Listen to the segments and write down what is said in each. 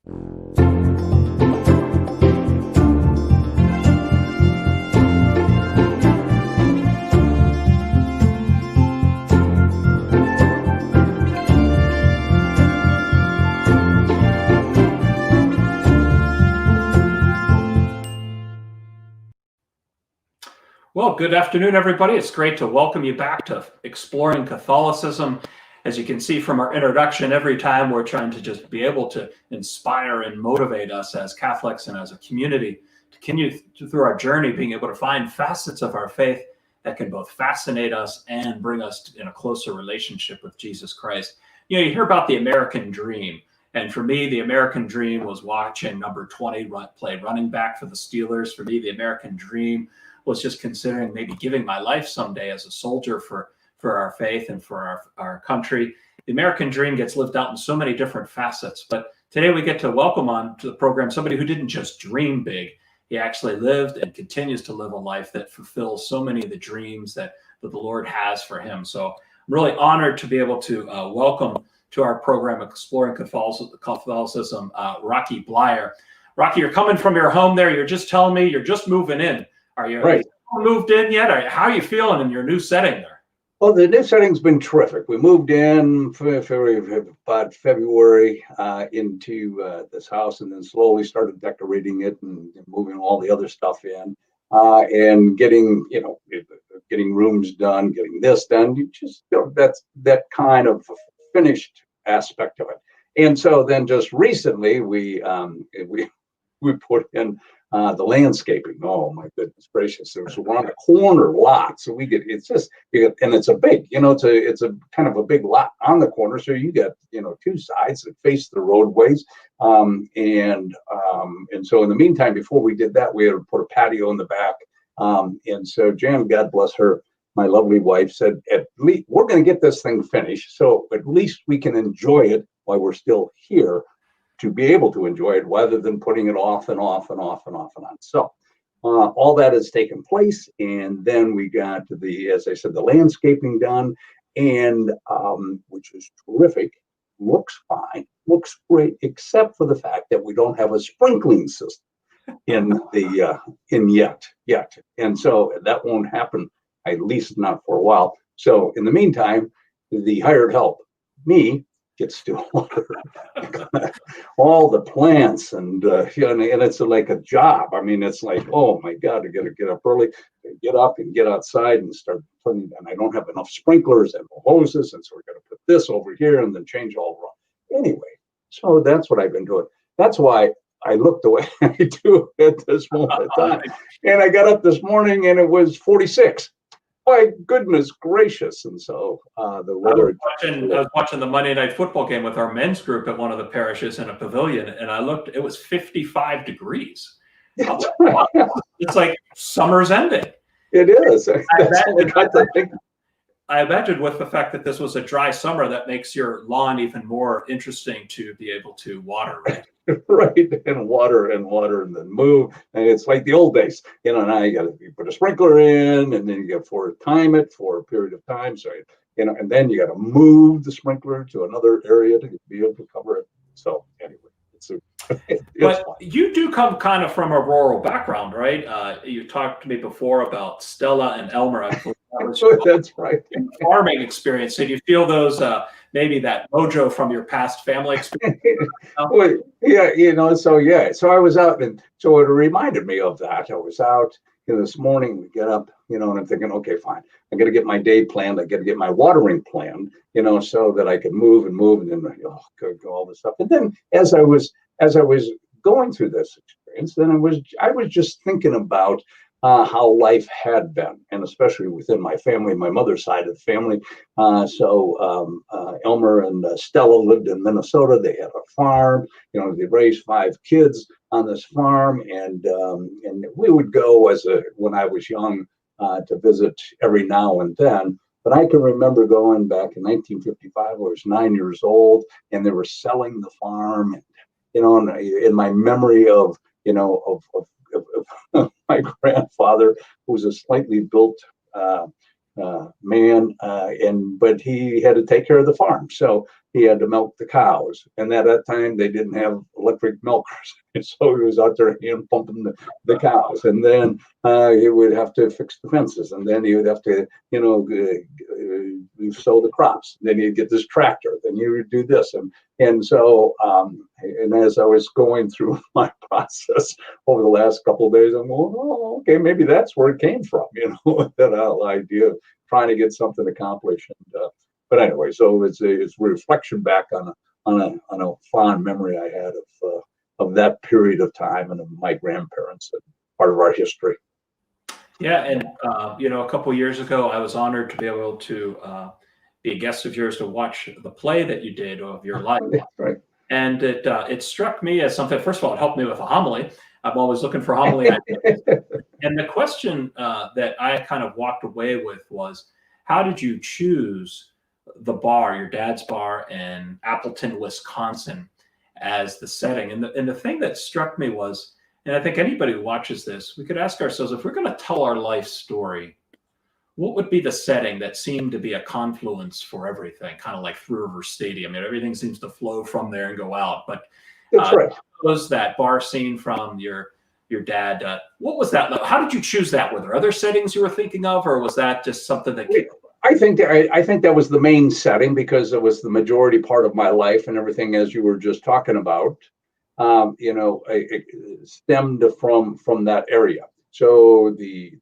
Well, good afternoon, everybody. It's great to welcome you back to Exploring Catholicism. As you can see from our introduction, every time we're trying to just be able to inspire and motivate us as Catholics and as a community to continue through our journey, being able to find facets of our faith that can both fascinate us and bring us in a closer relationship with Jesus Christ. You know, you hear about the American dream. And for me, the American dream was watching number 20 play running back for the Steelers. For me, the American dream was just considering maybe giving my life someday as a soldier for our faith and for our country. The American dream gets lived out in so many different facets. But today we get to welcome on to the program somebody who didn't just dream big. He actually lived and continues to live a life that fulfills so many of the dreams that the Lord has for him. So I'm really honored to be able to welcome to our program, Exploring Catholicism, Rocky Bleier. Rocky, you're coming from your home there. You're just telling me you're just moving in. Are you right. Moved in yet? How are you feeling in your new setting there? Well, the new setting's been terrific. We moved in February into this house, and then slowly started decorating it and moving all the other stuff in, and getting rooms done, getting this done. That's that kind of finished aspect of it. And so then just recently we put in the landscaping. Oh my goodness gracious! We're on a corner lot, so and it's a big, it's a kind of a big lot on the corner. So you got two sides that face the roadways, and so in the meantime, before we did that, we had to put a patio in the back, and so Jan, God bless her, my lovely wife, said, at least we're going to get this thing finished, so at least we can enjoy it while we're still here, to be able to enjoy it rather than putting it off and off and off and off and on. So all that has taken place. And then we got as I said, the landscaping done, and which is terrific, looks fine, looks great, except for the fact that we don't have a sprinkling system yet. And so that won't happen, at least not for a while. So in the meantime, the hired help, me, gets to water all the plants, and it's like a job. I mean, it's like, oh my God, I got to get up early, get up and get outside and start putting. And I don't have enough sprinklers and hoses, and so we're going to put this over here and then change all around. Anyway, so that's what I've been doing. That's why I look the way I do at this moment in time. And I got up this morning and it was 46. My goodness gracious. And so the weather. I was watching the Monday Night Football game with our men's group at one of the parishes in a pavilion, and I looked, it was 55 degrees. It's like summer's ending. It is. I imagine with the fact that this was a dry summer, that makes your lawn even more interesting to be able to water, right? Right, and water and then move. And it's like the old days, now you put a sprinkler in, and then you got to time it for a period of time. So, and then you got to move the sprinkler to another area to be able to cover it. So anyway, but fun. You do come kind of from a rural background, right? You talked to me before about Stella and Elmer. That's right. Farming experience. So do you feel those, maybe that mojo from your past family experience? Well, yeah, So I was out, and so it reminded me of that. I was out this morning, we get up, and I'm thinking, okay, fine. I got to get my day planned. I got to get my watering planned, so that I can move and then go all this stuff. And then as I was going through this experience, then I was just thinking about how life had been, and especially within my family, my mother's side of the family. Elmer and Stella lived in Minnesota. They had a farm. They raised 5 kids on this farm, and we would go when I was young to visit every now and then. But I can remember going back in 1955. I was 9 years old, and they were selling the farm. And, in my memory of my grandfather, who was a slightly built man, but he had to take care of the farm. So, he had to milk the cows. And at that time, they didn't have electric milkers. And so he was out there hand pumping the cows. And then he would have to fix the fences. And then he would have to, sow the crops. Then he'd get this tractor. Then he would do this. And so, and as I was going through my process over the last couple of days, I'm going, oh, okay, maybe that's where it came from, that idea of trying to get something accomplished. And, but anyway, so it's a reflection back on a fond memory I had of that period of time and of my grandparents and part of our history. Yeah, and a couple of years ago, I was honored to be able to be a guest of yours to watch the play that you did of your life. Right. And it struck me as something. First of all, it helped me with a homily. I'm always looking for homily ideas. And the question that I kind of walked away with was, how did you choose the bar, your dad's bar in Appleton, Wisconsin, as the setting? And the thing that struck me was, and I think anybody who watches this, we could ask ourselves, if we're going to tell our life story, what would be the setting that seemed to be a confluence for everything, kind of like Three River Stadium? I mean, everything seems to flow from there and go out. But that's right. Was that bar scene from your dad? What was that? How did you choose that? Were there other settings you were thinking of, or was that just something that came? I think that was the main setting because it was the majority part of my life and everything, as you were just talking about. It stemmed from that area. So the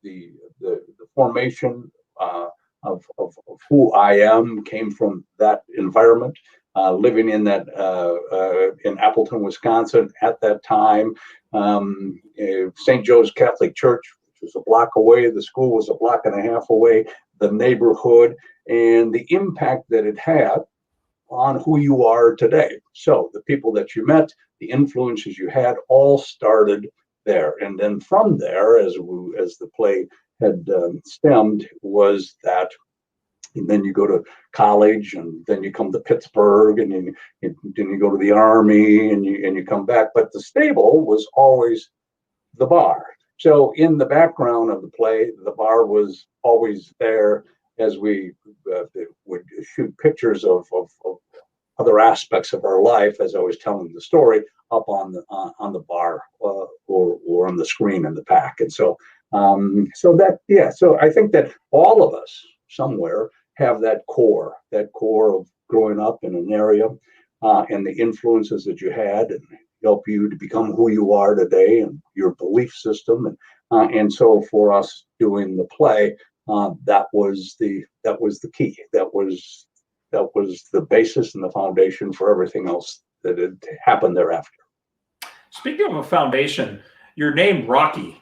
formation of who I am came from that environment. Living in that in Appleton, Wisconsin at that time, St. Joe's Catholic Church, which was a block away, the school was a block and a half away, the neighborhood, and the impact that it had on who you are today. So the people that you met, the influences you had, all started there. And then from there, as the play had stemmed, was that, and then you go to college, and then you come to Pittsburgh, and then you go to the Army, and you come back. But the stable was always the bar. So in the background of the play, the bar was always there as we would shoot pictures of other aspects of our life as I was telling the story up on the bar or on the screen in the pack. And so so I think that all of us somewhere have that core of growing up in an area and the influences that you had and help you to become who you are today and your belief system. And so for us doing the play, that was the key. That was the basis and the foundation for everything else that had happened thereafter. Speaking of a foundation, your name Rocky,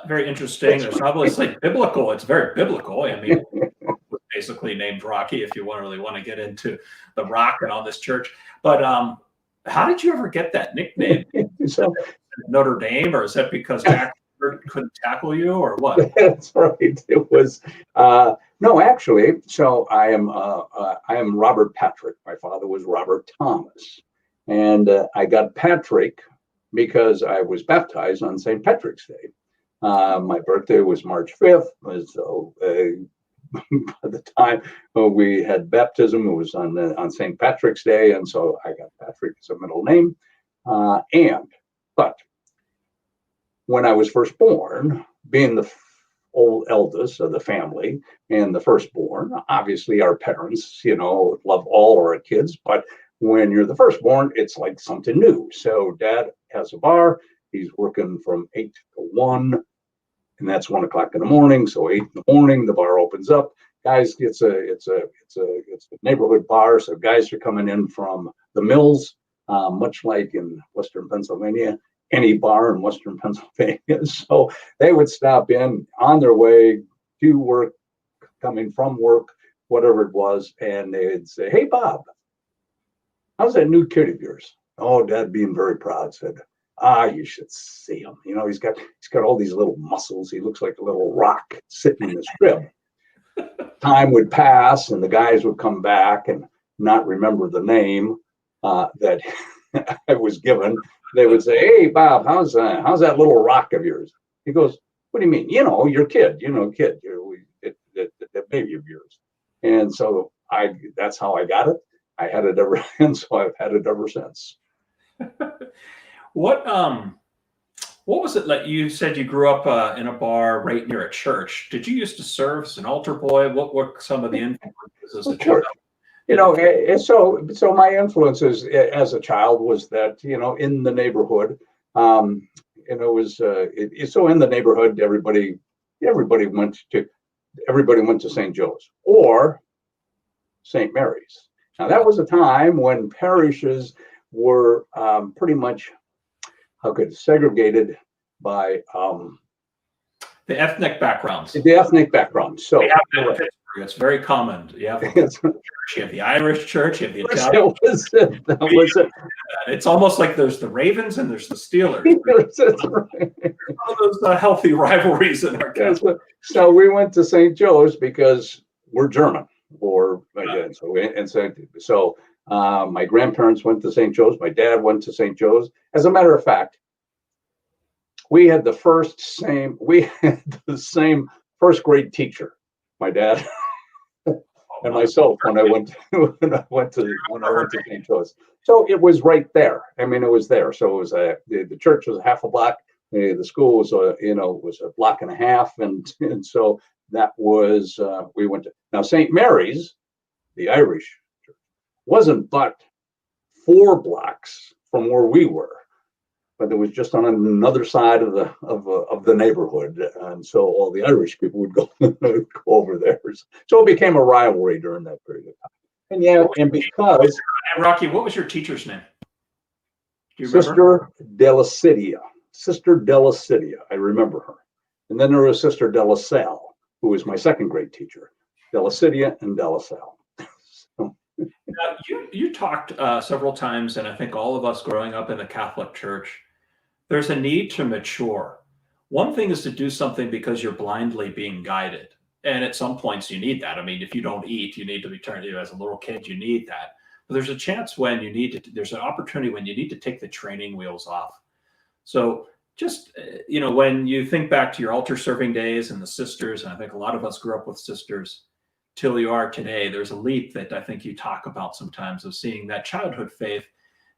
very interesting. It's obviously biblical. It's very biblical. I mean, we're basically named Rocky if you really want to get into the rock and all this church. But how did you ever get that nickname? So, Notre Dame, or is that because Jack couldn't tackle you, or what? That's right. It was no, actually. So I am Robert Patrick. My father was Robert Thomas, and I got Patrick because I was baptized on St. Patrick's Day. My birthday was March 5th. So by the time we had baptism, it was on St. Patrick's Day, and so I got Patrick as a middle name. But when I was first born, being the eldest of the family and the firstborn, obviously our parents, love all our kids, but when you're the firstborn, it's like something new. So Dad has a bar. He's working from 8 to 1, and that's 1 o'clock in the morning. So 8 in the morning, the bar opens up. Guys, it's a neighborhood bar, so guys are coming in from the mills, much like in Western Pennsylvania, any bar in Western Pennsylvania. So they would stop in on their way to work, coming from work, whatever it was, and they'd say, "Hey, Bob, how's that new kid of yours?" Oh, Dad, being very proud, said, "You should see him. He's got all these little muscles. He looks like a little rock sitting in his crib." Time would pass, and the guys would come back and not remember the name that I was given. They would say, "Hey, Bob, how's that little rock of yours?" He goes, "What do you mean? Your kid. That baby of yours." And so that's how I got it. I had it ever, and so I've had it ever since. What was it like? You said you grew up in a bar right near a church. Did you used to serve as an altar boy? What were some of the influences as a child? So my influences as a child was that, in the neighborhood, it was so in the neighborhood, everybody went to St. Joe's or St. Mary's. Now that was a time when parishes were pretty much segregated by the ethnic backgrounds. The ethnic background. So we have that in Pittsburgh. It's very common. You have the church, you have the Irish church, you have the Italian. That was it. It's almost like there's the Ravens and there's the Steelers. One of those healthy rivalries in our country. So we went to St. Joe's because we're German, so my grandparents went to St. Joe's. My dad went to St. Joe's. As a matter of fact, we had the same first grade teacher, my dad and myself, when I went to St. Joe's. So it was right there. I mean, it was there. So it was the church was half a block. The school was was a block and a half, and so that was we went to. Now St. Mary's, the Irish church, wasn't but 4 blocks from where we were, but it was just on another side of the neighborhood, and so all the Irish people would go over there. So it became a rivalry during that period of time. And because Rocky, what was your teacher's name? Do you remember? Sister Della Cidia, I remember her. And then there was Sister Della Salle, who was my second grade teacher. Della Cidia and Della Salle. Now, you talked several times, and I think all of us growing up in the Catholic Church, there's a need to mature. One thing is to do something because you're blindly being guided. And at some points you need that. I mean, if you don't eat, you need to be turned to, as a little kid, you need that. But there's a chance when you need to, there's an opportunity when you need to take the training wheels off. So just, when you think back to your altar serving days and the sisters, and I think a lot of us grew up with sisters, till you are today, there's a leap that I think you talk about sometimes of seeing that childhood faith,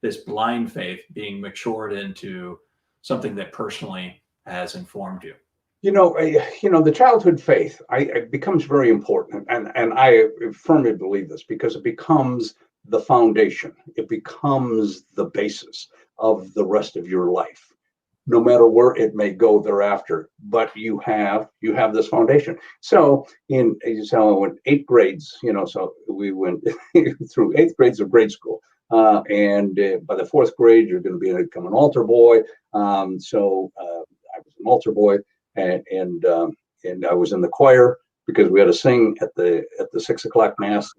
this blind faith, being matured into something that personally has informed you. The childhood faith it becomes very important, and I firmly believe this because it becomes the foundation. It becomes the basis of the rest of your life, no matter where it may go thereafter. But you have this foundation. So in 8th grades, so we went through 8th grades of grade school, and by the 4th grade, you're going to become an altar boy. So I was an altar boy, and I was in the choir because we had to sing at the 6 o'clock mass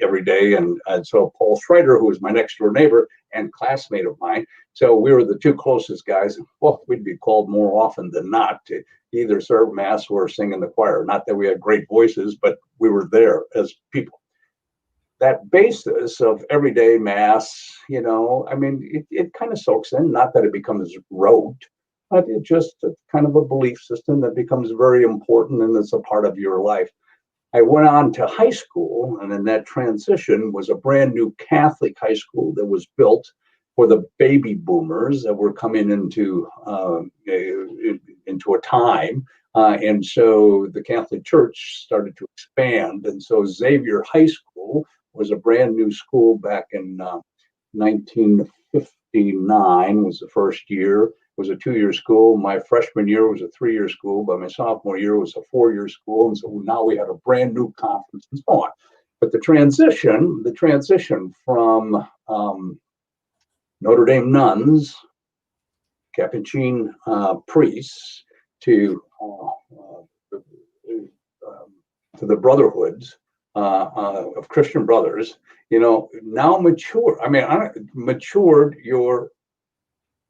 every day. And so Paul Schreider, who was my next door neighbor and classmate of mine, so we were the 2 closest guys. Well, we'd be called more often than not to either serve mass or sing in the choir. Not that we had great voices, but we were there as people. That basis of everyday mass, it kind of soaks in. Not that it becomes rote, but it's just a kind of a belief system that becomes very important, and it's a part of your life. I went on to high school, and in that transition was a brand new Catholic high school that was built for the baby boomers that were coming into a time. And so the Catholic Church started to expand. And so Xavier High School was a brand new school back in 1959 was the first year. It was a 2-year school. My freshman year was a 3-year school. By my sophomore year, it was a 4-year school. And so now we had a brand new conference and so on. But the transition from Notre Dame nuns, Capuchin priests, to the brotherhoods of Christian brothers, now mature. I mean, matured your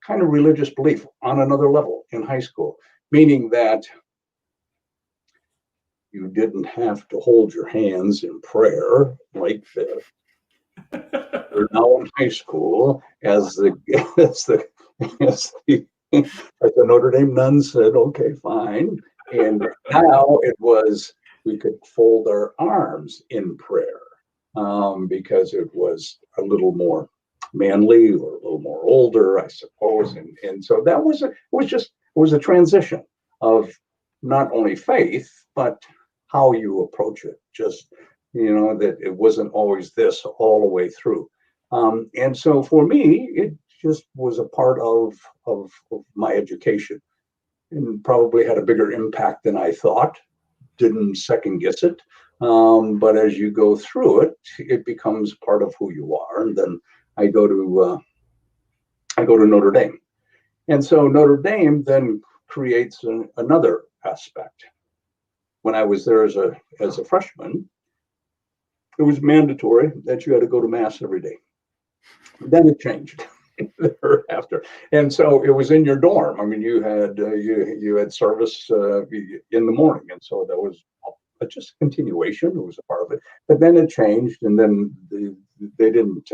kind of religious belief on another level in high school, meaning that you didn't have to hold your hands in prayer like this. We're now in high school, as the Notre Dame nuns said, okay, fine. And now it was, we could fold our arms in prayer. because it was a little more manly or a little more older, I suppose. And so that was it was a transition of not only faith, but how you approach it. Just, that it wasn't always this all the way through. And so for me, it just was a part of my education, and probably had a bigger impact than I thought. Didn't second guess it. But as you go through it, it becomes part of who you are. And then I go to Notre Dame. And so Notre Dame then creates another aspect. When I was there as a freshman, it was mandatory that you had to go to Mass every day. Then it changed thereafter, and so it was in your dorm. I mean, you had service in the morning, and so that was just a continuation. It was a part of it, but then it changed, and then they didn't.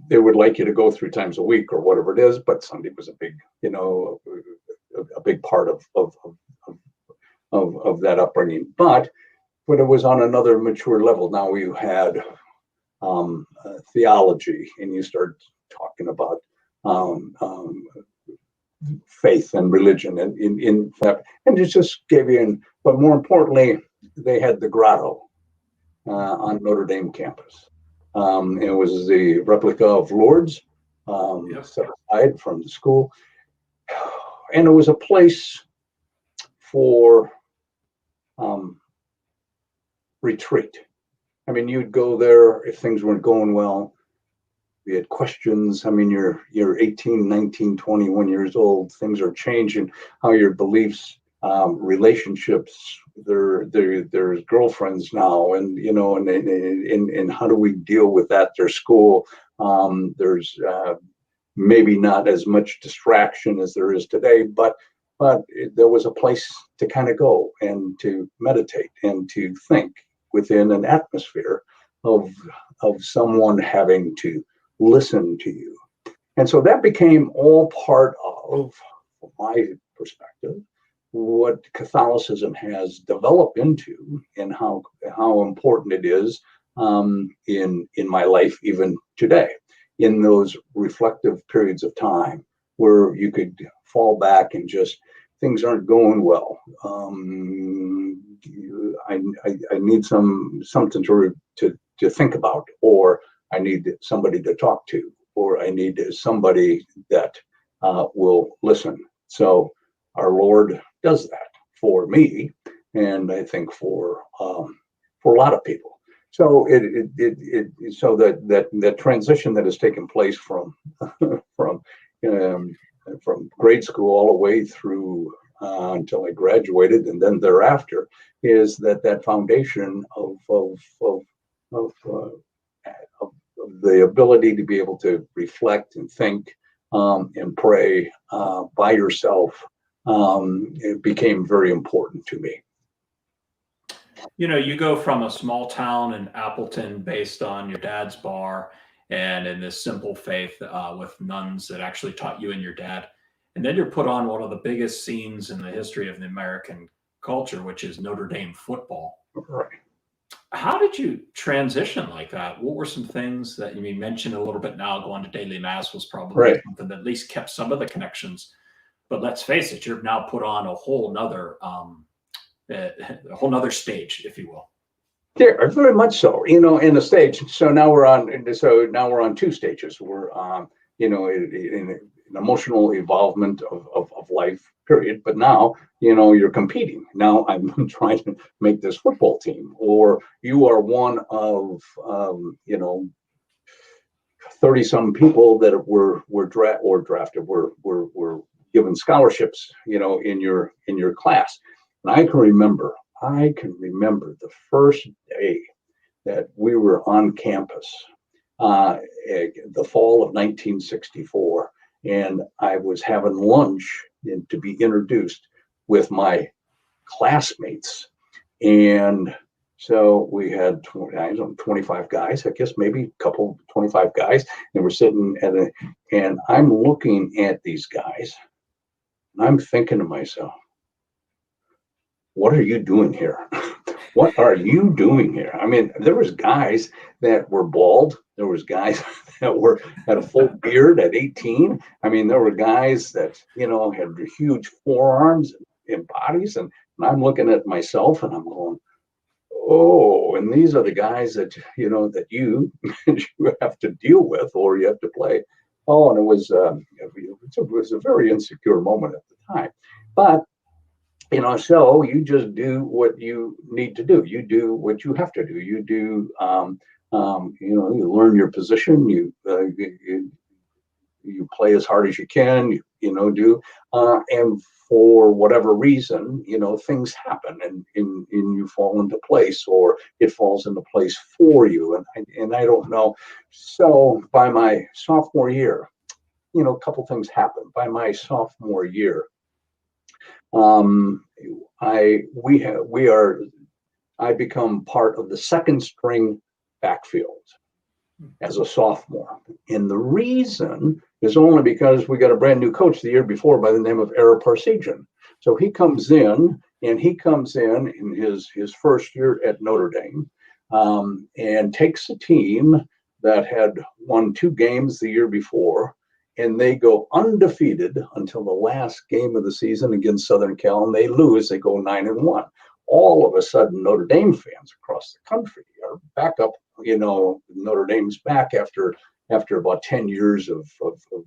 They would like you to go 3 times a week or whatever it is, but Sunday was a big, a big part of that upbringing. But when it was on another mature level, now you had theology, and you start talking about faith and religion, and in fact, and it just gave you. But more importantly, they had the grotto on Notre Dame campus. It was the replica of Lourdes, set aside from the school, and it was a place for retreat. I mean, you'd go there if things weren't going well. You had questions. I mean, you're 18, 19, 21 years old. Things are changing. How your beliefs, relationships. There's girlfriends now, and and how do we deal with that? There's school. There's maybe not as much distraction as there is today, but there was a place to kind of go and to meditate and to think within an atmosphere of someone having to listen to you. And so that became all part of, from my perspective, what Catholicism has developed into, and how important it is in my life even today, in those reflective periods of time where you could fall back and just, things aren't going well. I need something to think about, or I need somebody to talk to, or I need somebody that will listen. So our Lord does that for me, and I think for a lot of people. So so that transition that has taken place from grade school all the way through until I graduated, and then thereafter, is that foundation of the ability to be able to reflect and think and pray by yourself. It became very important to me. You go from a small town in Appleton based on your dad's bar and in this simple faith with nuns that actually taught you and your dad. And then you're put on one of the biggest scenes in the history of the American culture, which is Notre Dame football. Right. How did you transition like that? What were some things that you mentioned a little bit now? Going to daily mass was probably something that at least kept some of the connections. But let's face it, you're now put on a whole nother stage, if you will. Yeah, very much so. In the stage. So now we're on 2 stages. We're in an emotional involvement of life, period. But now, you're competing. Now I'm trying to make this football team, or you are one of 30 some people that were drafted, were given scholarships, in your class. And I can remember the first day that we were on campus, the fall of 1964, and I was having lunch to be introduced with my classmates. And so we had 25 guys, I guess, maybe a couple, 25 guys, and we're sitting and I'm looking at these guys, and I'm thinking to myself, what are you doing here? what are you doing here? I mean, there was guys that were bald. There was guys that had a full beard at 18. I mean, there were guys that, had huge forearms and bodies. And I'm looking at myself and I'm going, oh, and these are the guys that, that you have to deal with or you have to play. Oh, and it was a very insecure moment at the time. But so you just do what you need to do. You do what you have to do. You do, you learn your position. You play as hard as you can. And for whatever reason, things happen, and you fall into place, or it falls into place for you. And I don't know. So by my sophomore year, a couple things happened. By my sophomore year, I become part of the second string backfield as a sophomore. And the reason is only because we got a brand new coach the year before by the name of Ara Parsegian. So he comes in in his first year at Notre Dame, and takes a team that had won 2 games the year before, and they go undefeated until the last game of the season against Southern Cal, and they lose. They go 9-1. All of a sudden, Notre Dame fans across the country are back up. Notre Dame's back after about 10 years of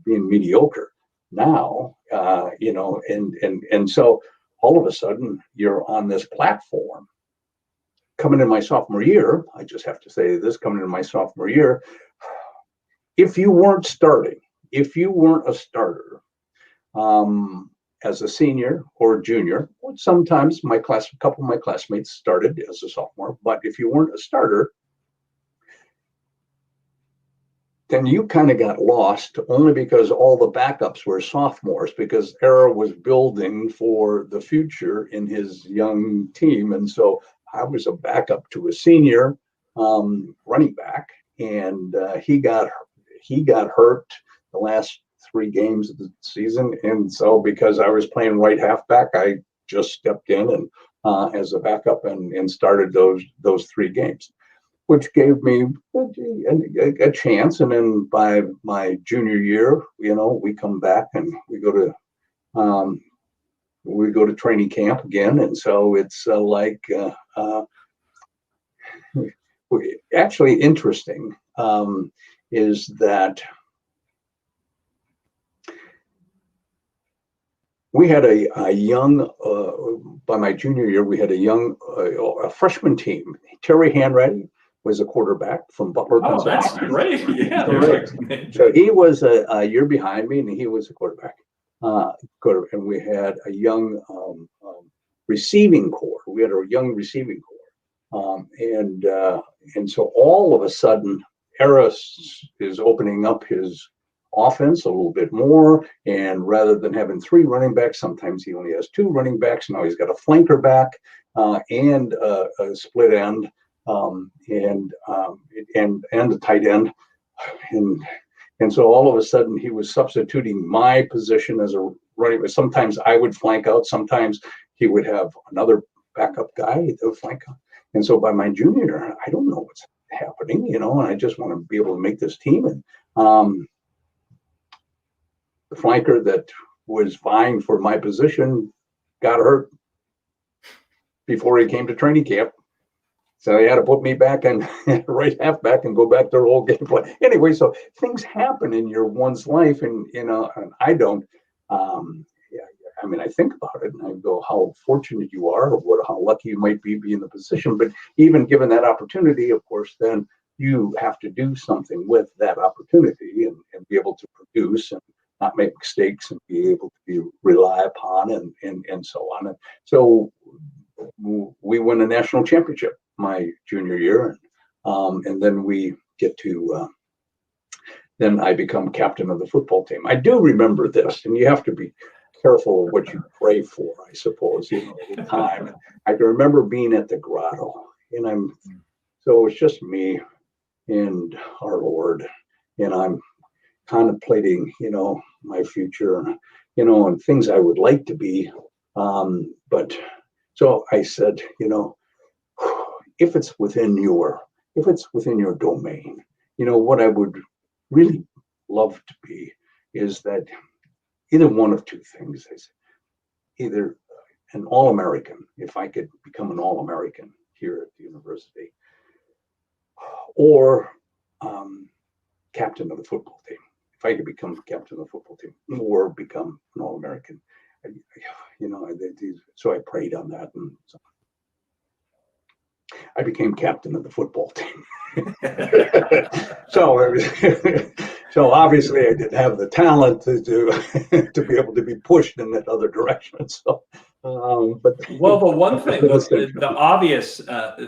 being mediocre. Now, and so all of a sudden you're on this platform. Coming in my sophomore year, I just have to say this, coming in my sophomore year, if you weren't a starter as a senior or junior, sometimes a couple of my classmates started as a sophomore, but if you weren't a starter, then you kind of got lost, only because all the backups were sophomores, because Ara was building for the future in his young team. And so I was a backup to a senior running back, and he got hurt the last 3 games of the season. And so because I was playing right halfback, I just stepped in and as a backup and started those 3 games, which gave me a chance. And then by my junior year, we come back and we go to training camp again. And so it's actually interesting is that we had a young, by my junior year, we had a freshman team. Terry Hanratty was a quarterback from Butler, Pennsylvania. That's great. Yeah, right. So he was a year behind me, and he was a quarterback. And we had a young receiving corps. We had a young receiving corps. And so all of a sudden, Harris is opening up his offense a little bit more, and rather than having 3 running backs, sometimes he only has 2 running backs. Now he's got a flanker back and a split end, and a tight end, and so all of a sudden he was substituting my position as a running back. Sometimes I would flank out, sometimes he would have another backup guy that would flank out. And so by my junior year, I don't know what's happening, and I just want to be able to make this team. And the flanker that was vying for my position got hurt before he came to training camp. So he had to put me back in right halfback and go back to the whole game play. Anyway, so things happen in one's life, and and I don't. I mean, I think about it and I go, how fortunate you are, or how lucky you might be in the position. But even given that opportunity, of course, then you have to do something with that opportunity and be able to produce and not make mistakes and be able to rely upon and so on. And so we win a national championship my junior year, and then we get to then I become captain of the football team. I do remember this, and you have to be careful of what you pray for, I suppose, at the time. I can remember being at the grotto, and so it's just me and our Lord, and I'm contemplating, my future, and things I would like to be. But so I said, if it's within your domain, what I would really love to be is that either one of two things. Either an All-American, if I could become an All-American here at the university, or captain of the football team. If I could become captain of the football team, or become an All-American, so I prayed on that, and so I became captain of the football team. So obviously I didn't have the talent to be able to be pushed in that other direction. So, but well, the one thing, the obvious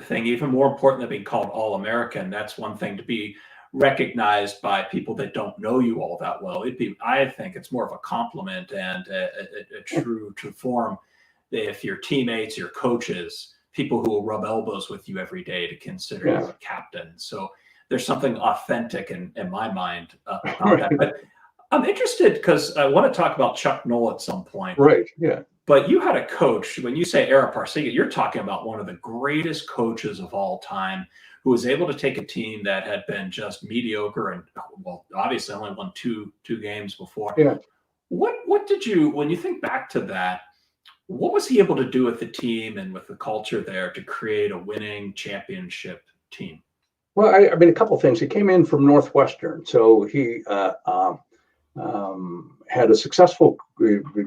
thing, even more important than being called All-American, that's one thing to be recognized by people that don't know you all that well. I think it's more of a compliment and a true form if your teammates, your coaches, people who will rub elbows with you every day to consider you a captain. So there's something authentic in my mind about that. But I'm interested because I want to talk about Chuck Noll at some point. Right, yeah. But you had a coach, when you say Ara Parseghian, you're talking about one of the greatest coaches of all time who was able to take a team that had been just mediocre and, well, obviously only won two games before. Yeah. What did you, when you think back to that, what was he able to do with the team and with the culture there to create a winning championship team? Well, I mean, a couple of things. He came in from Northwestern, so he had a successful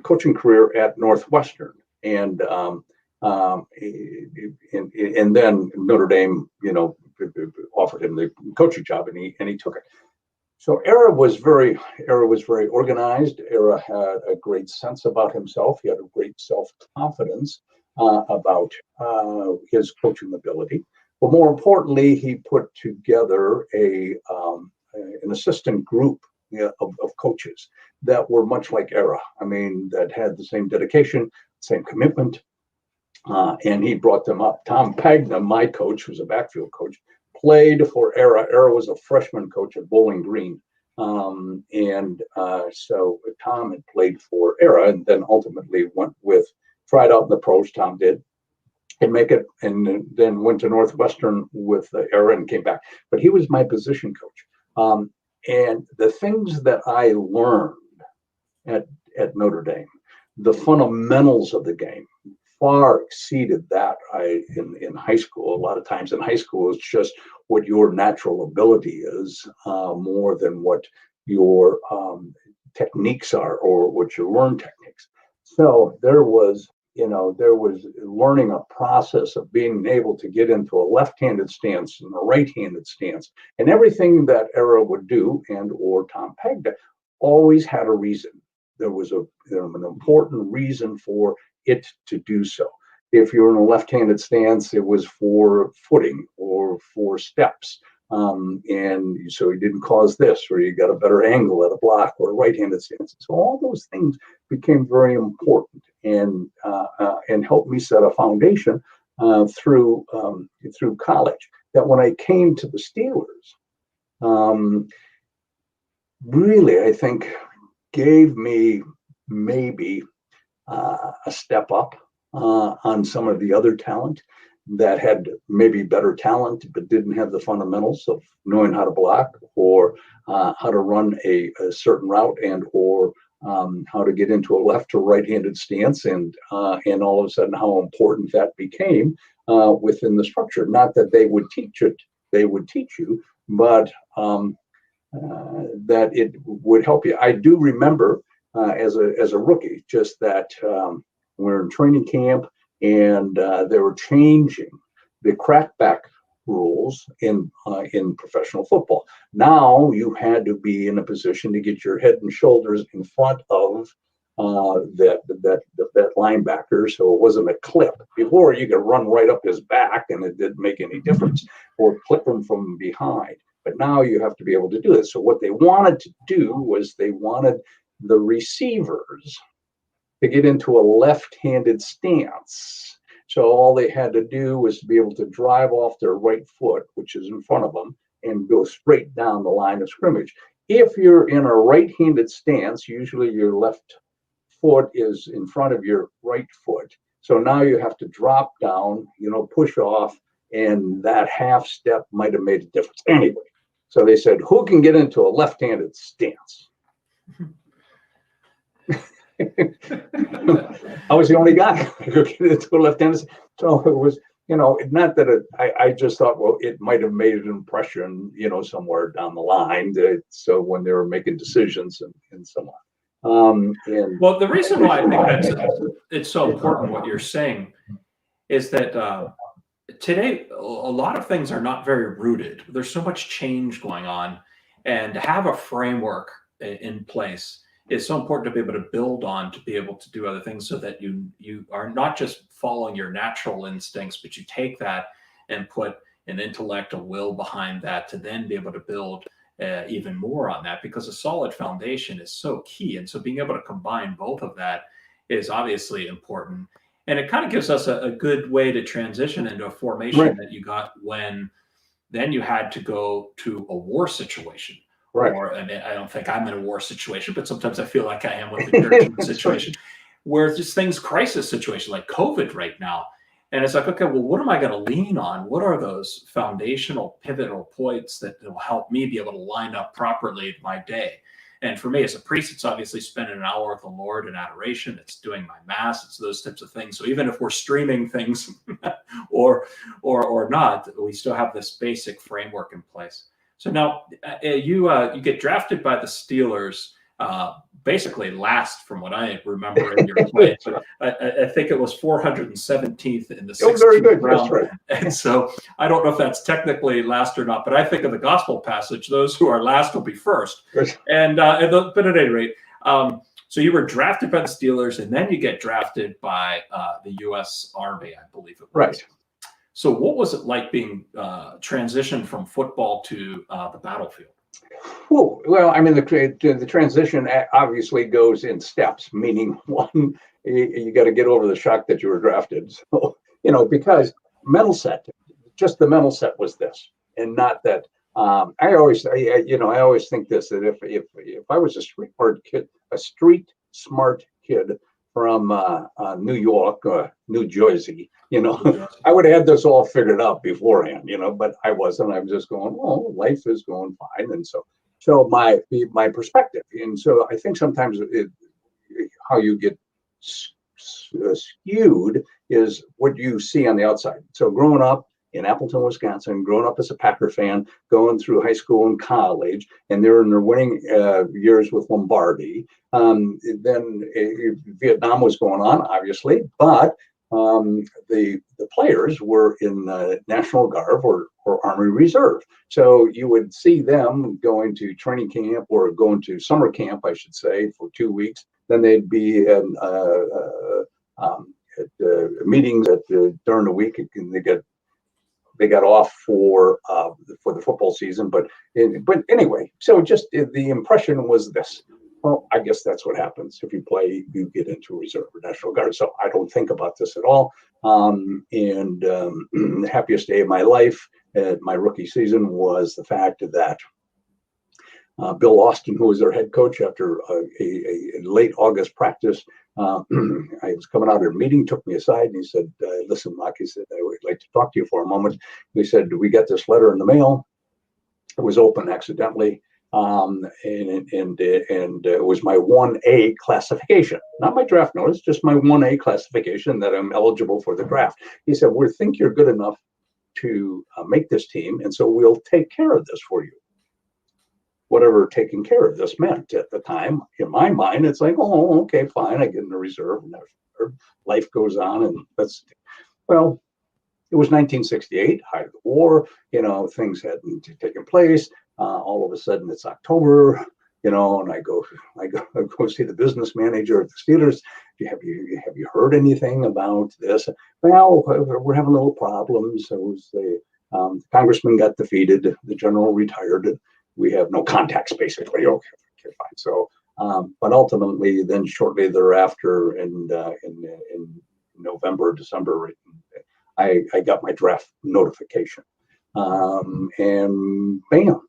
coaching career at Northwestern, and then Notre Dame, offered him the coaching job, and he took it. So Ara was very organized. Ara had a great sense about himself. He had a great self-confidence about his coaching ability. But more importantly, he put together an assistant group of coaches that were much like Ara. I mean, that had the same dedication, same commitment, and he brought them up. Tom Pagna, my coach, who's a backfield coach, played for Ara. Ara was a freshman coach at Bowling Green. So Tom had played for Ara and then ultimately tried out in the pros, Tom did, and make it, and then went to Northwestern with Ara and came back. But he was my position coach. And the things that I learned at Notre Dame, the fundamentals of the game, far exceeded that in high school. A lot of times in high school, it's just what your natural ability is, more than what your techniques are or what you learn techniques. So there was learning a process of being able to get into a left-handed stance and a right-handed stance, and everything that Ara would do, and or Tom Pagna, always had a reason. There was an important reason for it to do so. If you're in a left-handed stance, it was for footing or for steps. And so you didn't cause this, or you got a better angle at a block or a right-handed stance. So all those things became very important and helped me set a foundation through college. That when I came to the Steelers, really, I think gave me maybe a step up on some of the other talent that had maybe better talent but didn't have the fundamentals of knowing how to block or how to run a certain route and or how to get into a left or right-handed stance, and all of a sudden how important that became within the structure. Not that they would teach it, they would teach you, but that it would help you. I do remember as a rookie, just that we're in training camp and they were changing the crackback rules in professional football. Now you had to be in a position to get your head and shoulders in front of that linebacker, so it wasn't a clip. Before, you could run right up his back and it didn't make any difference, or clip him from behind. But now you have to be able to do this. So what they wanted to do was they wanted the receivers to get into a left-handed stance. So all they had to do was to be able to drive off their right foot, which is in front of them, and go straight down the line of scrimmage. If you're in a right-handed stance, usually your left foot is in front of your right foot. So now you have to drop down, push off, and that half step might have made a difference. Anyway, so they said, who can get into a left-handed stance? I was the only guy who could get into a left-handed. So it was, not that I just thought, well, it might have made an impression, somewhere down the line. So when they were making decisions and so on. Well, the reason why I think it's so important what you're saying is that today a lot of things are not very rooted. There's so much change going on, and to have a framework in place is so important to be able to build on, to be able to do other things, so that you are not just following your natural instincts, but you take that and put an intellect, a will behind that, to then be able to build even more on that, because a solid foundation is so key. And so being able to combine both of that is obviously important. And it kind of gives us a good way to transition into a formation that you got when then you had to go to a war situation. Right. Or, I mean, I don't think I'm in a war situation, but sometimes I feel like I am with the church situation, where it's just things, crisis situation like COVID right now. And it's like, okay, well, what am I going to lean on? What are those foundational pivotal points that will help me be able to line up properly my day? And for me as a priest, it's obviously spending an hour with the Lord in adoration. It's doing my mass. It's those types of things. So even if we're streaming things or not, we still have this basic framework in place. So now you get drafted by the Steelers, basically last, from what I remember in your play. I think it was 417th in the 16th round. Right. And so I don't know if that's technically last or not, but I think of the gospel passage, those who are last will be first. And but at any rate, so you were drafted by the Steelers, and then you get drafted by the U.S. Army, I believe it was. Right. So what was it like being transitioned from football to the battlefield? Well, I mean, the transition obviously goes in steps, meaning one, you got to get over the shock that you were drafted. So, because just the mental set was this, and not that. I always think this, that if I was a street smart kid from New York, New Jersey, I would have had this all figured out beforehand, but I wasn't. I was just going, oh, life is going fine. And so my perspective. And so I think sometimes how you get skewed is what you see on the outside. So growing up in Appleton, Wisconsin, growing up as a Packer fan, going through high school and college, and they're in their winning years with Lombardi. Then Vietnam was going on, obviously, but the players were in National Guard or Army Reserve. So you would see them going to training camp or going to summer camp, I should say, for 2 weeks. Then they'd be at meetings during the week, and they got off for the football season. But anyway, so just the impression was this. Well, I guess that's what happens. If you play, you get into reserve or National Guard. So I don't think about this at all. The happiest day of my life at my rookie season was the fact that Bill Austin, who was their head coach, after a late August practice, I was coming out of a meeting, took me aside, and he said, listen, Mark, he said, I would like to talk to you for a moment. He said, we got this letter in the mail. It was open accidentally. And it was my 1A classification, not my draft notice, just my 1A classification that I'm eligible for the draft. He said, we think you're good enough to make this team, and so we'll take care of this for you. Whatever taking care of this meant at the time, in my mind, it's like, oh, okay, fine, I get in the reserve, and life goes on, and well, it was 1968, height of the war, things hadn't taken place. All of a sudden it's October, and I go see the business manager at the Steelers. Have you heard anything about this? Well, we're having little problems. It was the congressman got defeated, the general retired. We have no contacts, basically. Okay, fine. So, but ultimately, then shortly thereafter, in November, December, I got my draft notification, and bam.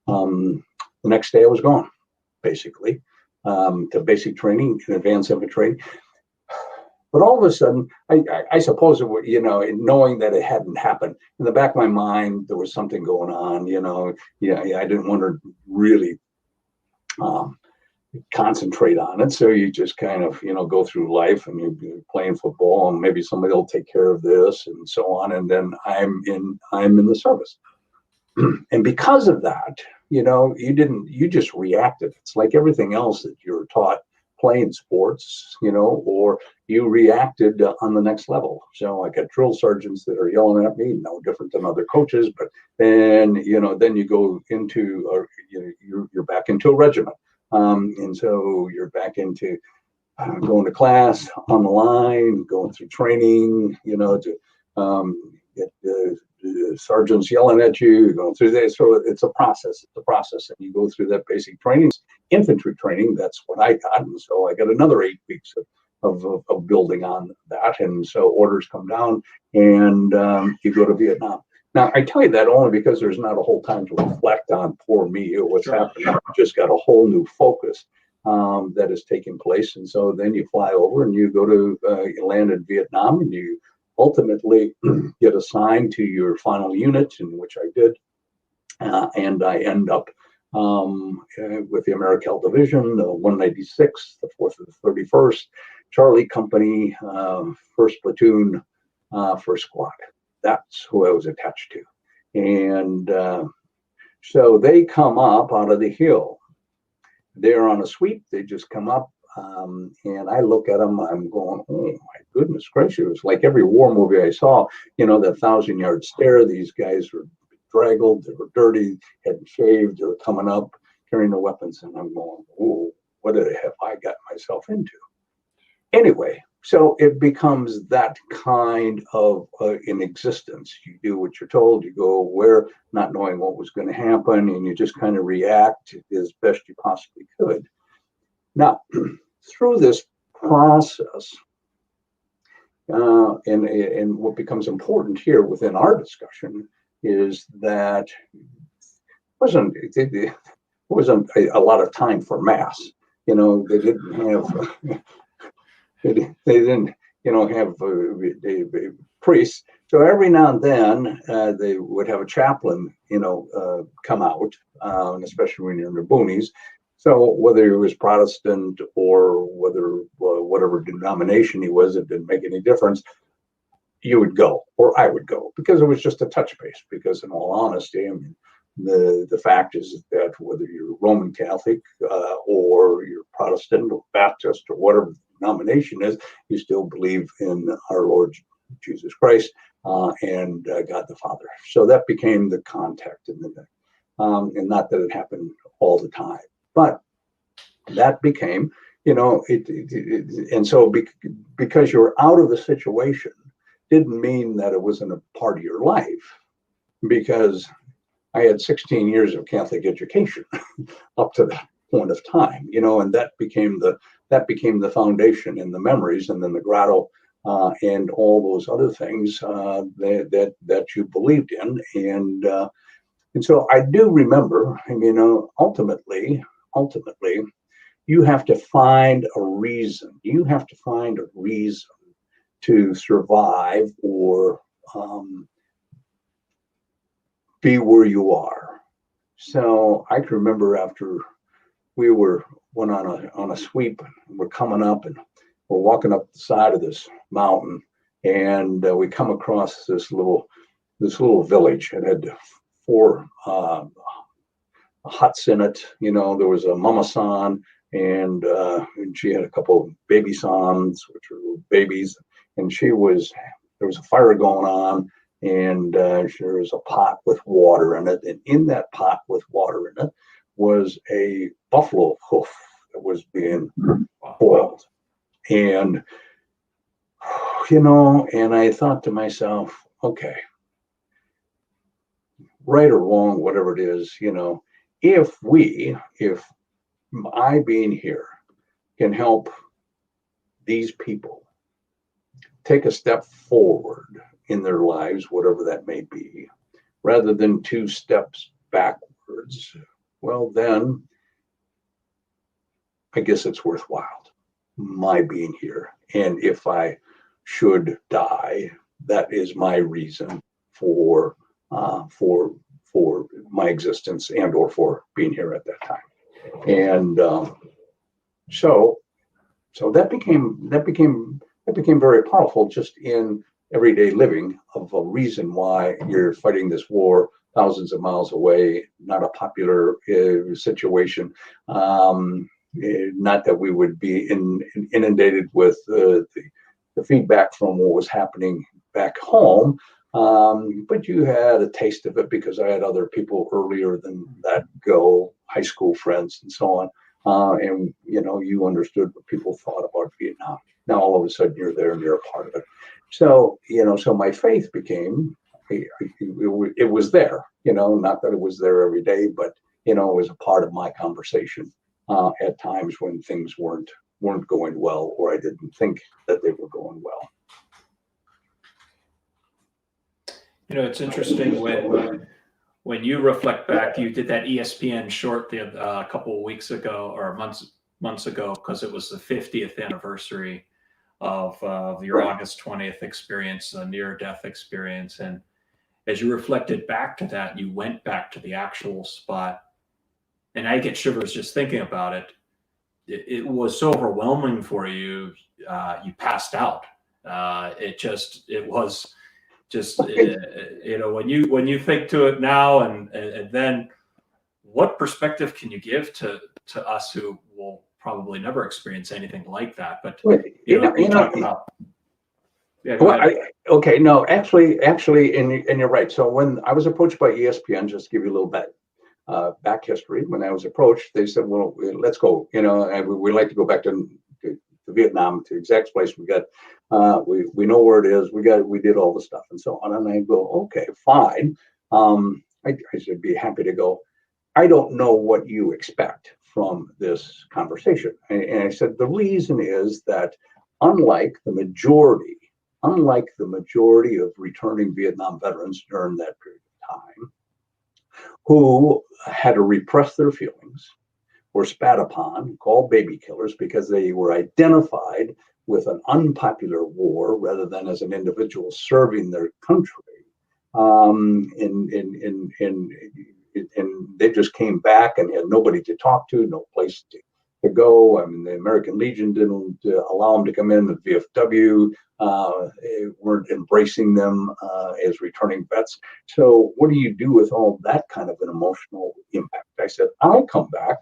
The next day I was gone, basically, to basic training in advanced infantry. But all of a sudden, I suppose, knowing that it hadn't happened, in the back of my mind, there was something going on, I didn't want to really concentrate on it. So you just kind of, go through life, and you're playing football, and maybe somebody will take care of this and so on. And then I'm in the service. And because of that, you just reacted. It's like everything else that you're taught playing sports, or you reacted on the next level. So I got drill sergeants that are yelling at me, no different than other coaches, but then you go into, you're back into a regiment. And so you're back into going to class on the line, going through training, to get the sergeants yelling at you, going through that. So it's a process. And you go through that basic training, infantry training. That's what I got. And so I got another 8 weeks of building on that. And so orders come down, and you go to Vietnam. Now, I tell you that only because there's not a whole time to reflect on poor me or what's happening. I've just got a whole new focus that is taking place. And so then you fly over, and you go to, you land in Vietnam, and you ultimately get assigned to your final unit, in which I did. And I end up with the Americal Division, the 196th, the 4th and the 31st, Charlie Company, 1st Platoon, 1st Squad. That's who I was attached to. And so they come up out of the hill. They're on a sweep. They just come up. And I look at them, I'm going, oh my goodness gracious. Like every war movie I saw, that 1,000-yard stare. These guys were draggled, they were dirty, hadn't shaved, they were coming up, carrying their weapons. And I'm going, oh, what have I got myself into? Anyway, so it becomes that kind of in existence. You do what you're told, you go where, not knowing what was going to happen, and you just kind of react as best you possibly could. Now, through this process, and what becomes important here within our discussion is that it wasn't a lot of time for mass. They didn't have they didn't have priests. So every now and then they would have a chaplain come out, and especially when you're in the boonies. So whether he was Protestant or whatever denomination he was, it didn't make any difference. You would go, or I would go, because it was just a touch base. Because in all honesty, I mean, the fact is that whether you're Roman Catholic or you're Protestant or Baptist or whatever the denomination is, you still believe in our Lord Jesus Christ and God the Father. So that became the contact in the day, and not that it happened all the time. But that became, and so because you're out of the situation didn't mean that it wasn't a part of your life, because I had 16 years of Catholic education up to that point of time, and that became the foundation and the memories, and then the grotto and all those other things that you believed in, and so I do remember, ultimately, you have to find a reason. You have to find a reason to survive or be where you are. So I can remember after we went on a sweep, we're coming up and we're walking up the side of this mountain, and we come across this little village. It had 4 huts in it. There was a mama san, and she had a couple of baby sans, which were babies, and there was a fire going on, and there was a pot with water in it, and in that pot with water in it was a buffalo hoof that was being boiled. And and I thought to myself, okay, right or wrong, whatever it is, if I being here can help these people take a step forward in their lives, whatever that may be, rather than 2 steps backwards, well, then I guess it's worthwhile. my being here. And if I should die, that is my reason for my existence and or for being here at that time. And so that became very powerful just in everyday living, of a reason why you're fighting this war thousands of miles away, not a popular situation. Not that we would be inundated with the feedback from what was happening back home, but you had a taste of it because I had other people earlier than that go, high school friends and so on. And you understood what people thought about Vietnam. Now all of a sudden you're there and you're a part of it. So so my faith became, it was there. Not that it was there every day, but it was a part of my conversation at times when things weren't going well, or I didn't think that they were going well. It's interesting when you reflect back. You did that ESPN short a couple of weeks ago or months ago, because it was the 50th anniversary of your August 20th experience, a near-death experience. And as you reflected back to that, you went back to the actual spot, and I get shivers just thinking about it. It was so overwhelming for you. You passed out. It was just when you think to it now, and then what perspective can you give to us who will probably never experience anything like that? But talk about. Yeah, okay, no, actually, and you're right. So when I was approached by ESPN, just to give you a little bit back history, when I was approached, they said, "Well, let's go. And we like to go back to Vietnam, to the exact place we got. We know where it is. We did all the stuff and so on." And I go, "Okay, fine. I should be happy to go. I don't know what you expect from this conversation." And I said, the reason is that unlike the majority of returning Vietnam veterans during that period of time, who had to repress their feelings, were spat upon, called baby killers because they were identified with an unpopular war rather than as an individual serving their country, and they just came back and had nobody to talk to, no place to go. I mean, the American Legion didn't allow them to come in. The VFW weren't embracing them as returning vets. So what do you do with all that kind of an emotional impact? I said, I come back.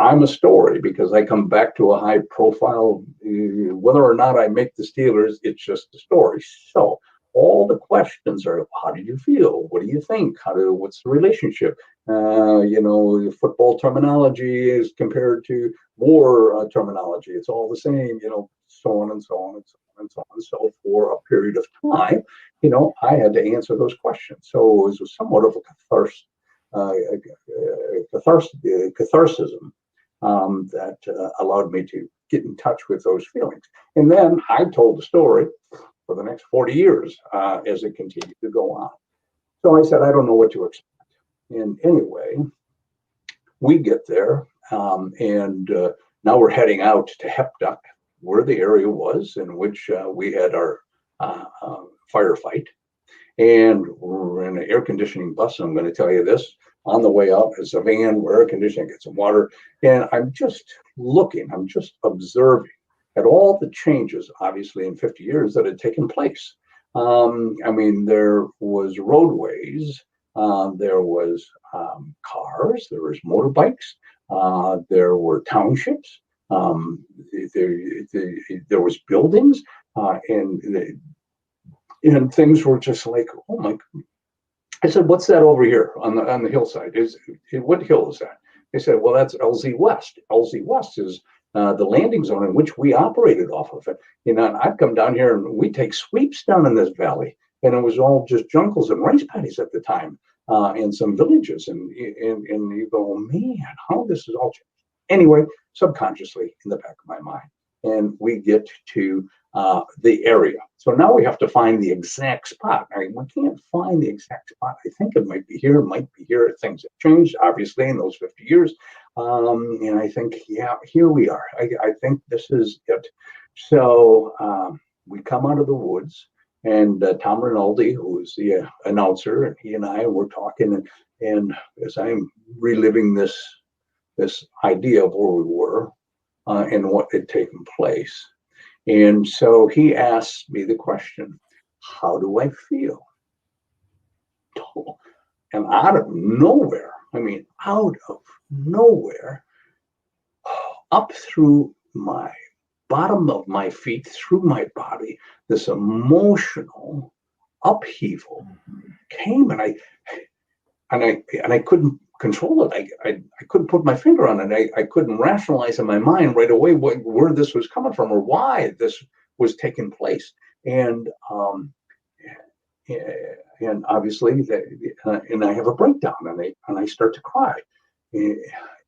I'm a story because I come back to a high profile. Whether or not I make the Steelers, it's just a story. So all the questions are, how did you feel? What do you think? What's the relationship? Football terminology is compared to war terminology. It's all the same, so on and so on and so on and so on. So for a period of time, I had to answer those questions. So it was somewhat of a catharsism that allowed me to get in touch with those feelings. And then I told the story for the next 40 years as it continued to go on. So I said, I don't know what to expect. And anyway, we get there, and now we're heading out to Hepta, where the area was in which we had our firefight. And we're in an air conditioning bus. And I'm going to tell you this, on the way up is a van where air conditioning, get some water. And I'm just observing at all the changes, obviously in 50 years, that had taken place. There was roadways, there was cars, there was motorbikes, there were townships, there was buildings, and things were just like, oh my God. I said, what's that over here on the hillside? What hill is that? They said, well, that's LZ West. LZ West is the landing zone in which we operated off of it. And I've come down here and we take sweeps down in this valley, and it was all just jungles and rice paddies at the time, and some villages. And you go, man, how this is all changed. Anyway, subconsciously in the back of my mind, and we get to the area. So now we have to find the exact spot. I mean, we can't find the exact spot. I think it might be here, it might be here. Things have changed, obviously, in those 50 years. And I think, yeah, here we are. I think this is it. So we come out of the woods, and Tom Rinaldi, who is the announcer, and he and I were talking, and as I'm reliving this idea of where we were and what had taken place. And so he asked me the question, how do I feel? And out of nowhere, up through my bottom of my feet, through my body, this emotional upheaval came, and I couldn't control it. I couldn't put my finger on it. I couldn't rationalize in my mind right away where this was coming from or why this was taking place. And obviously, and I have a breakdown, and I start to cry, and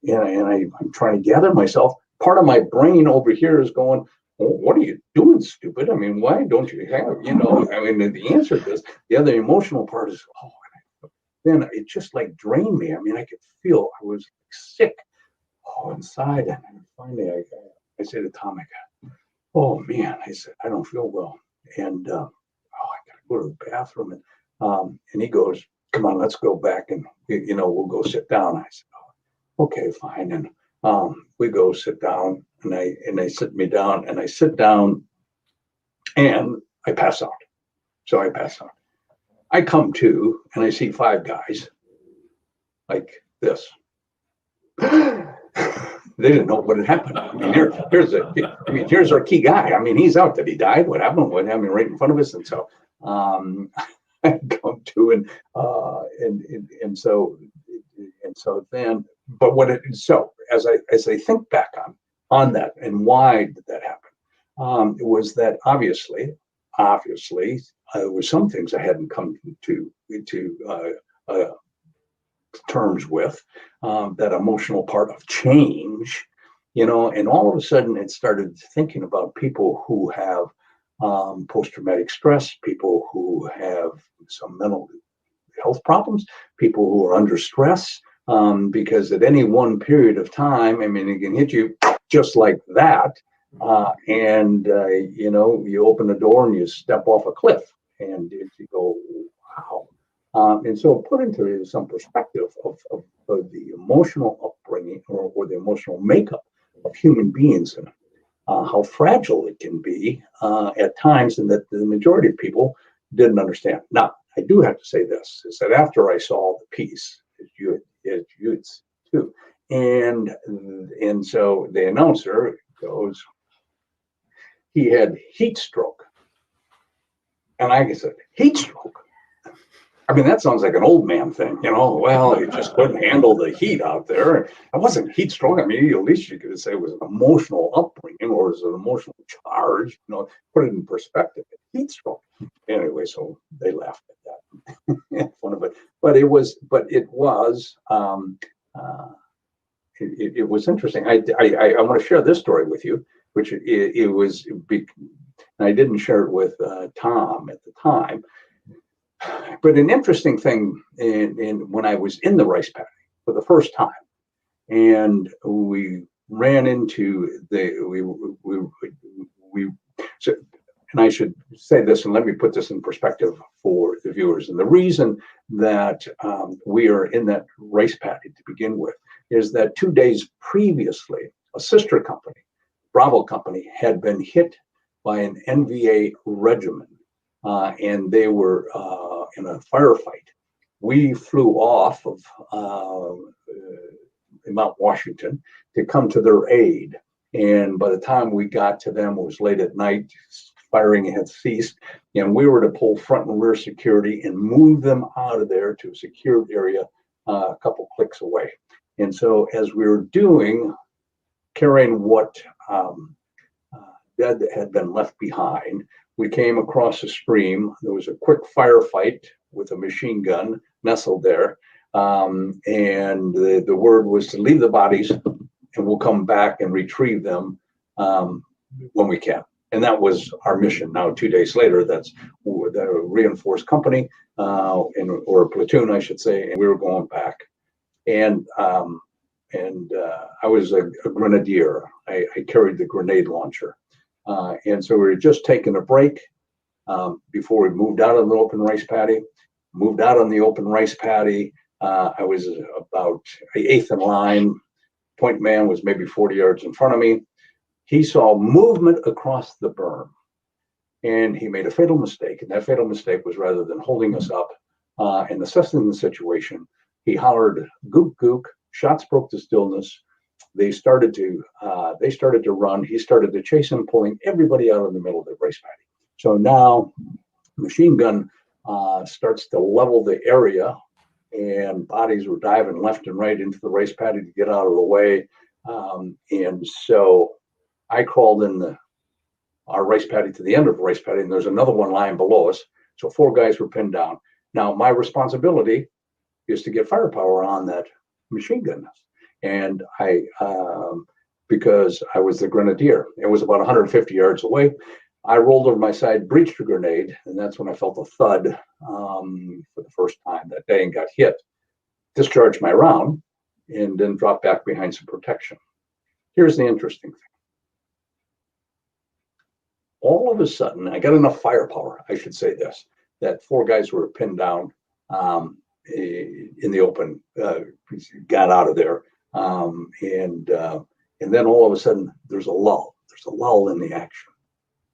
I'm trying to gather myself. Part of my brain over here is going, well, what are you doing, stupid? I mean, why don't you have, the answer to this? The other emotional part is, then it just like drained me. I mean, I could feel I was sick inside. And finally, I said to Tom, oh man, I said, I don't feel well. And I gotta go to the bathroom. And he goes, come on, let's go back and, we'll go sit down. I said, oh, okay, fine. And we go sit down, and they sit me down, and I sit down, and I pass out. So I pass out. I come to, and I see 5 guys like this. They didn't know what had happened. I mean, here's our key guy. I mean, he's out. That he died? What happened? What happened right in front of us? And so I come to, and so then, but as I think back on that and why did that happen, it was that obviously there were some things I hadn't come to terms with, that emotional part of change, and all of a sudden it started thinking about people who have post-traumatic stress, people who have some mental health problems, people who are under stress, because at any one period of time, I mean, it can hit you just like that. And you open the door and you step off a cliff, and you go, wow. And so put into some perspective of the emotional upbringing or the emotional makeup of human beings, and how fragile it can be at times, and that the majority of people didn't understand. Now, I do have to say this, is that after I saw the piece, as you too, and so the announcer goes, he had heat stroke. And I said, heat stroke? I mean, that sounds like an old man thing, well, he just couldn't handle the heat out there. It wasn't heat stroke. I mean, at least you could say it was an emotional upbringing, or it was an emotional charge, put it in perspective. Heat stroke. Anyway, so they laughed at that. Fun of it. But it was interesting. I want to share this story with you, which it was big. I didn't share it with Tom at the time. But an interesting thing when I was in the rice paddy for the first time, and we ran into and I should say this, and let me put this in perspective for the viewers. And the reason that we are in that rice paddy to begin with is that 2 days previously, a sister company, Bravo Company, had been hit by an NVA regiment, and they were in a firefight. We flew off of Mount Washington to come to their aid, and by the time we got to them, it was late at night. Firing had ceased, and we were to pull front and rear security and move them out of there to a secured area a couple clicks away. And so, as we were carrying what dead had been left behind, we came across a stream. There was a quick firefight with a machine gun nestled there, and the word was to leave the bodies, and we'll come back and retrieve them when we can. And that was our mission. Now, 2 days later, that's the reinforced company, or a platoon, I should say, and we were going back. And I was a grenadier. I carried the grenade launcher. And so we were just taking a break before we moved out on the open rice paddy. Moved out on the open rice paddy. I was about 8th in line. Point man was maybe 40 yards in front of me. He saw movement across the berm, and he made a fatal mistake. And that fatal mistake was, rather than holding us up and assessing the situation, he hollered "gook gook." Shots broke the stillness. They started to run. He started to chase him, pulling everybody out in the middle of the race paddy. So now, machine gun starts to level the area, and bodies were diving left and right into the race paddy to get out of the way. And so I crawled in our race paddy to the end of the race paddy, and there's another one lying below us. So 4 guys were pinned down. Now, my responsibility is to get firepower on that machine gun. And because I was the grenadier, it was about 150 yards away. I rolled over my side, breached a grenade, and that's when I felt a thud for the first time that day and got hit. Discharged my round and then dropped back behind some protection. Here's the interesting thing. All of a sudden, I got enough firepower, I should say this, that 4 guys were pinned down in the open, got out of there. And then all of a sudden, there's a lull. There's a lull in the action.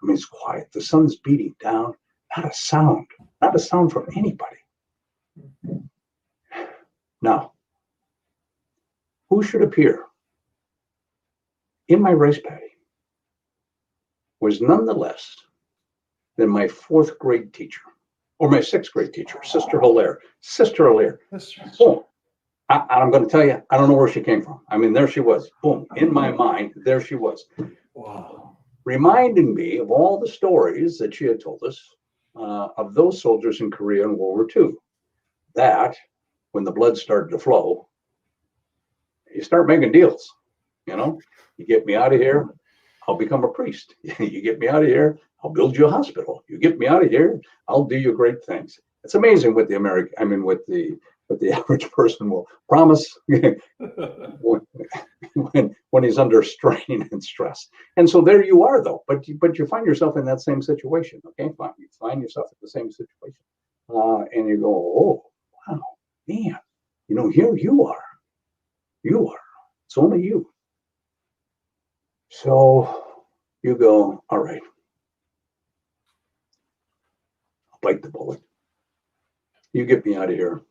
I mean, it's quiet. The sun's beating down. Not a sound from anybody. Now, who should appear in my race paddy was none the less than my 4th grade teacher, or my 6th grade teacher, Sister Hilaire. Sister Hilaire. Boom. I'm going to tell you, I don't know where she came from. I mean, there she was. Boom. In my mind, there she was. Wow. Reminding me of all the stories that she had told us of those soldiers in Korea in World War II. That, when the blood started to flow, you start making deals. You know, you get me out of here, I'll become a priest. You get me out of here, I'll build you a hospital. You get me out of here, I'll do you great things. It's amazing what the average person will promise when he's under strain and stress. And so there you are, though. But you find yourself in that same situation. Okay, fine. You find yourself in the same situation, and you go, "Oh, wow, man! You know, here you are. You are. It's only you." So you go, "All right, I'll bite the bullet. You get me out of here,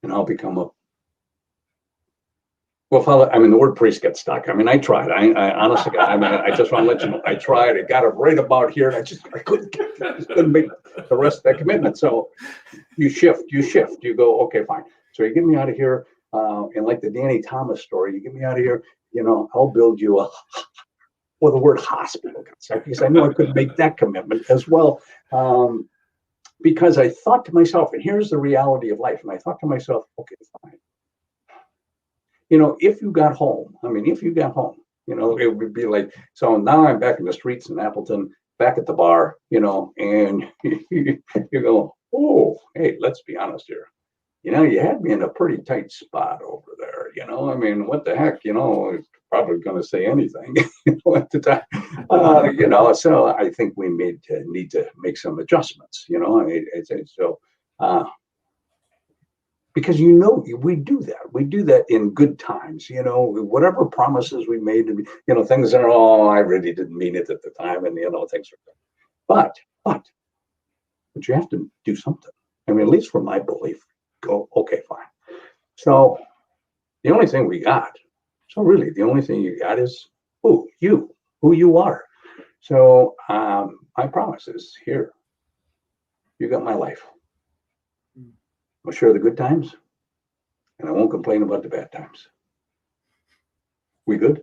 and I'll become a..." Well, Father, I mean, the word priest gets stuck. I mean, I tried. I honestly, I just want to let you know, I tried. I got it right about here, and I couldn't make the rest of that commitment. So you shift. You go, okay, fine. So you get me out of here, and like the Danny Thomas story, you get me out of here. You know, I'll build you the word hospital got stuck because I knew I couldn't make that commitment as well. Because I thought to myself, and here's the reality of life, and I thought to myself, okay, fine. You know, if you got home, you know, it would be like, so now I'm back in the streets in Appleton, back at the bar, you know, and you go, oh, hey, let's be honest here. You know, you had me in a pretty tight spot over there, you know, I mean, what the heck, you know, it's probably going to say anything, you know, at the time, you know, so I think we need to make some adjustments, you know, because, you know, we do that in good times, you know, whatever promises we made, you know, things are, oh, I really didn't mean it at the time, and, you know, things are, but you have to do something. I mean, at least from my belief, go, okay, fine. So the only thing we got, the only thing you got is who you are. So my promise is here, you got my life. I'll share the good times, and I won't complain about the bad times. We good?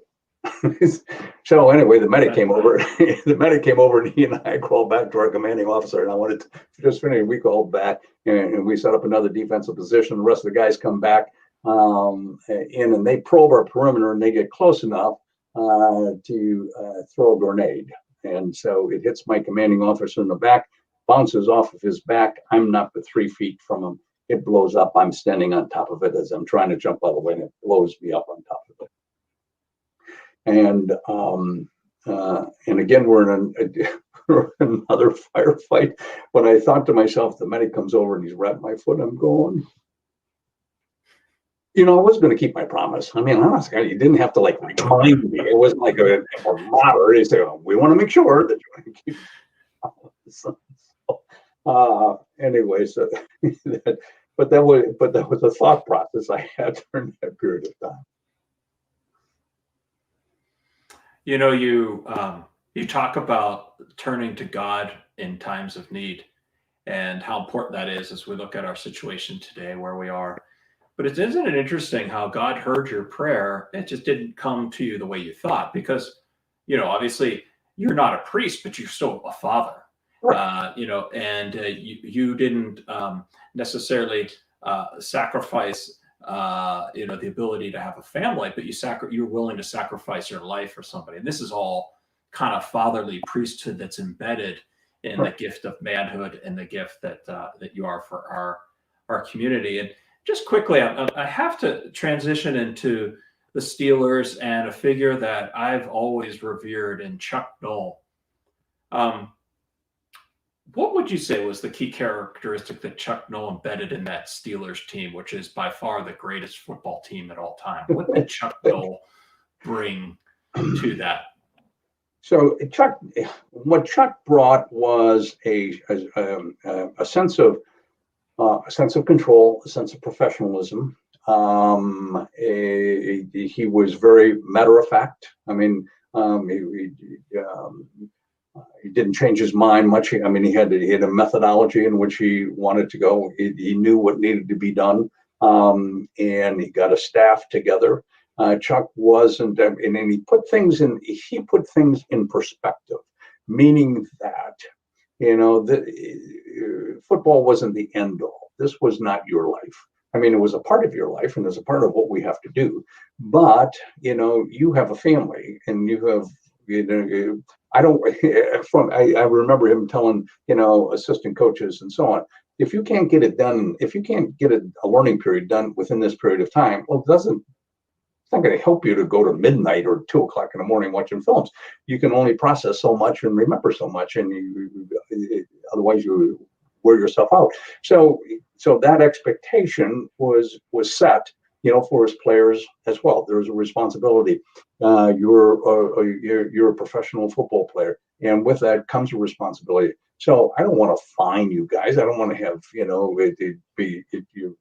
So anyway, the medic came over. And he and I crawled back to our commanding officer, and I wanted to just finish. We called back, and we set up another defensive position. The rest of the guys come back in, and they probe our perimeter, and they get close enough to throw a grenade. And so it hits my commanding officer in the back, bounces off of his back. I'm not but 3 feet from him. It blows up. I'm standing on top of it as I'm trying to jump out of the way, and it blows me up on top of it. And again, we're in another firefight. When I thought to myself, the medic comes over and he's wrapped my foot. I'm going, I was going to keep my promise. I mean, honestly, you didn't have to like remind me. It wasn't like a martyr. They say, we want to make sure that you're going to keep your promise. Anyway, so but that was a thought process I had during that period of time. You talk about turning to God in times of need and how important that is as we look at our situation today, where we are. But isn't it interesting how God heard your prayer? It just didn't come to you the way you thought, because, obviously you're not a priest, but you're still a father. Right. And you didn't necessarily sacrifice the ability to have a family, but you're willing to sacrifice your life for somebody. And this is all kind of fatherly priesthood that's embedded in the gift of manhood and the gift that you are for our community. And just quickly, I have to transition into the Steelers and a figure that I've always revered in Chuck Noll. What would you say was the key characteristic that Chuck Noll embedded in that Steelers team, which is by far the greatest football team at all time? What did Chuck Noll bring to that? So what Chuck brought was a sense of control, a sense of professionalism. He was very matter of fact. I mean, he didn't change his mind much. I mean, he had a methodology in which he wanted to go. He knew what needed to be done, and he got a staff together. Chuck wasn't, and he put things in perspective, meaning that, football wasn't the end all. This was not your life. I mean, it was a part of your life, and it's a part of what we have to do. But, you have a family, and you have, I remember him telling, assistant coaches and so on, if you can't get it done, if you can't get a learning period done within this period of time, well, it's not going to help you to go to midnight or 2 o'clock in the morning watching films. You can only process so much and remember so much, and otherwise you wear yourself out. So that expectation was set, for his players as well. There's a responsibility. You're a professional football player, and with that comes a responsibility. So I don't want to fine you guys. I don't want to have it be your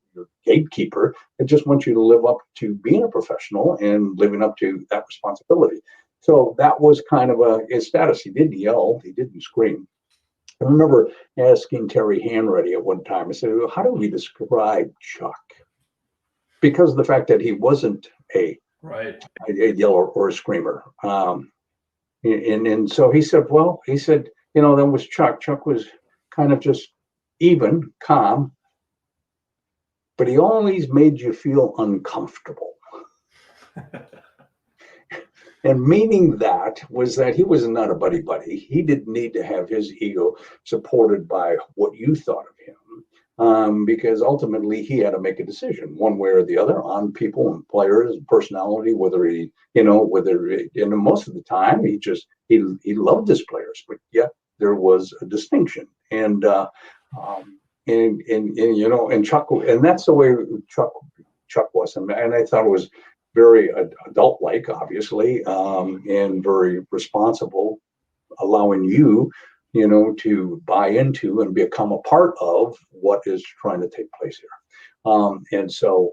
gatekeeper. I just want you to live up to being a professional and living up to that responsibility. So that was kind of his status. He didn't yell. He didn't scream. I remember asking Terry Hanratty at one time, I said, how do we describe Chuck? Because of the fact that he wasn't a yeller or a screamer. And so he said, that was Chuck. Chuck was kind of just even, calm, but he always made you feel uncomfortable. And meaning that was that he was not a buddy-buddy. He didn't need to have his ego supported by what you thought of him, because ultimately he had to make a decision one way or the other on people and players and personality, whether most of the time he loved his players, but yet there was a distinction. And Chuck, and that's the way Chuck was. And I thought it was very adult-like, obviously, and very responsible, allowing you, to buy into and become a part of what is trying to take place here. And so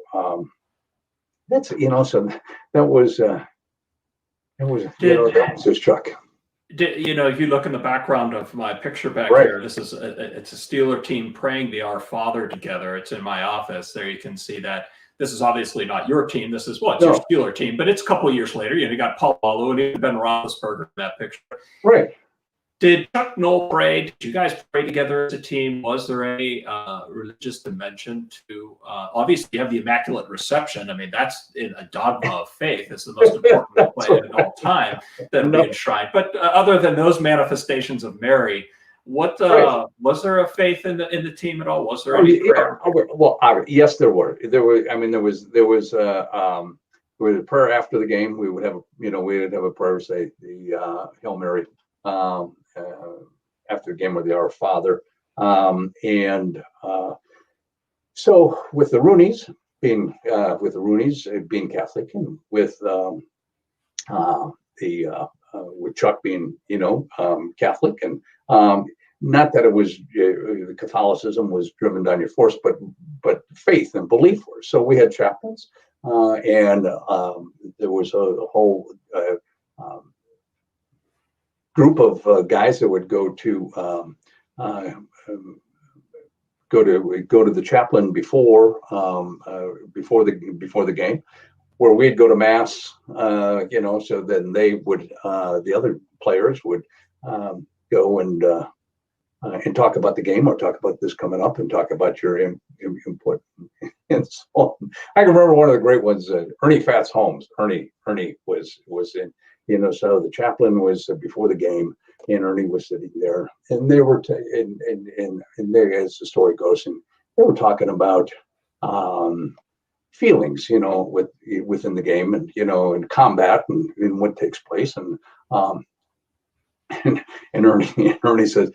that's, so that was his Chuck. If you look in the background of my picture back here, this is it's a Steeler team praying the Our Father together. It's in my office. There you can see that. This is obviously not your team. This is your Steeler team, but it's a couple of years later. You got Paul Alou and Ben Roethlisberger in that picture. Right. Did Chuck Knoll pray? Did you guys pray together as a team? Was there any religious dimension to? Obviously, you have the Immaculate Reception. I mean, that's in a dogma of faith. It's the most important play at all time that'll be enshrined. But other than those manifestations of Mary, what was there a faith in the team at all? Was there any prayer? Well, yes, there were. I mean, there was a prayer after the game. We would have a prayer, say the Hail Mary. After the game with the Our Father, so with the Rooneys being Catholic, and with with Chuck being Catholic, and not that it was the Catholicism was driven down your force, but faith and belief were. So we had chaplains, and there was a whole group of guys that would go to the chaplain before the game, where we'd go to mass, so then they would the other players would go and talk about the game, or talk about this coming up, and talk about your input and so on. I can remember one of the great ones, Ernie Fats Holmes. Ernie was in. So the chaplain was before the game, and Ernie was sitting there, and they were, and there, as the story goes, and they were talking about feelings, within the game, and in combat, and what takes place, and Ernie said,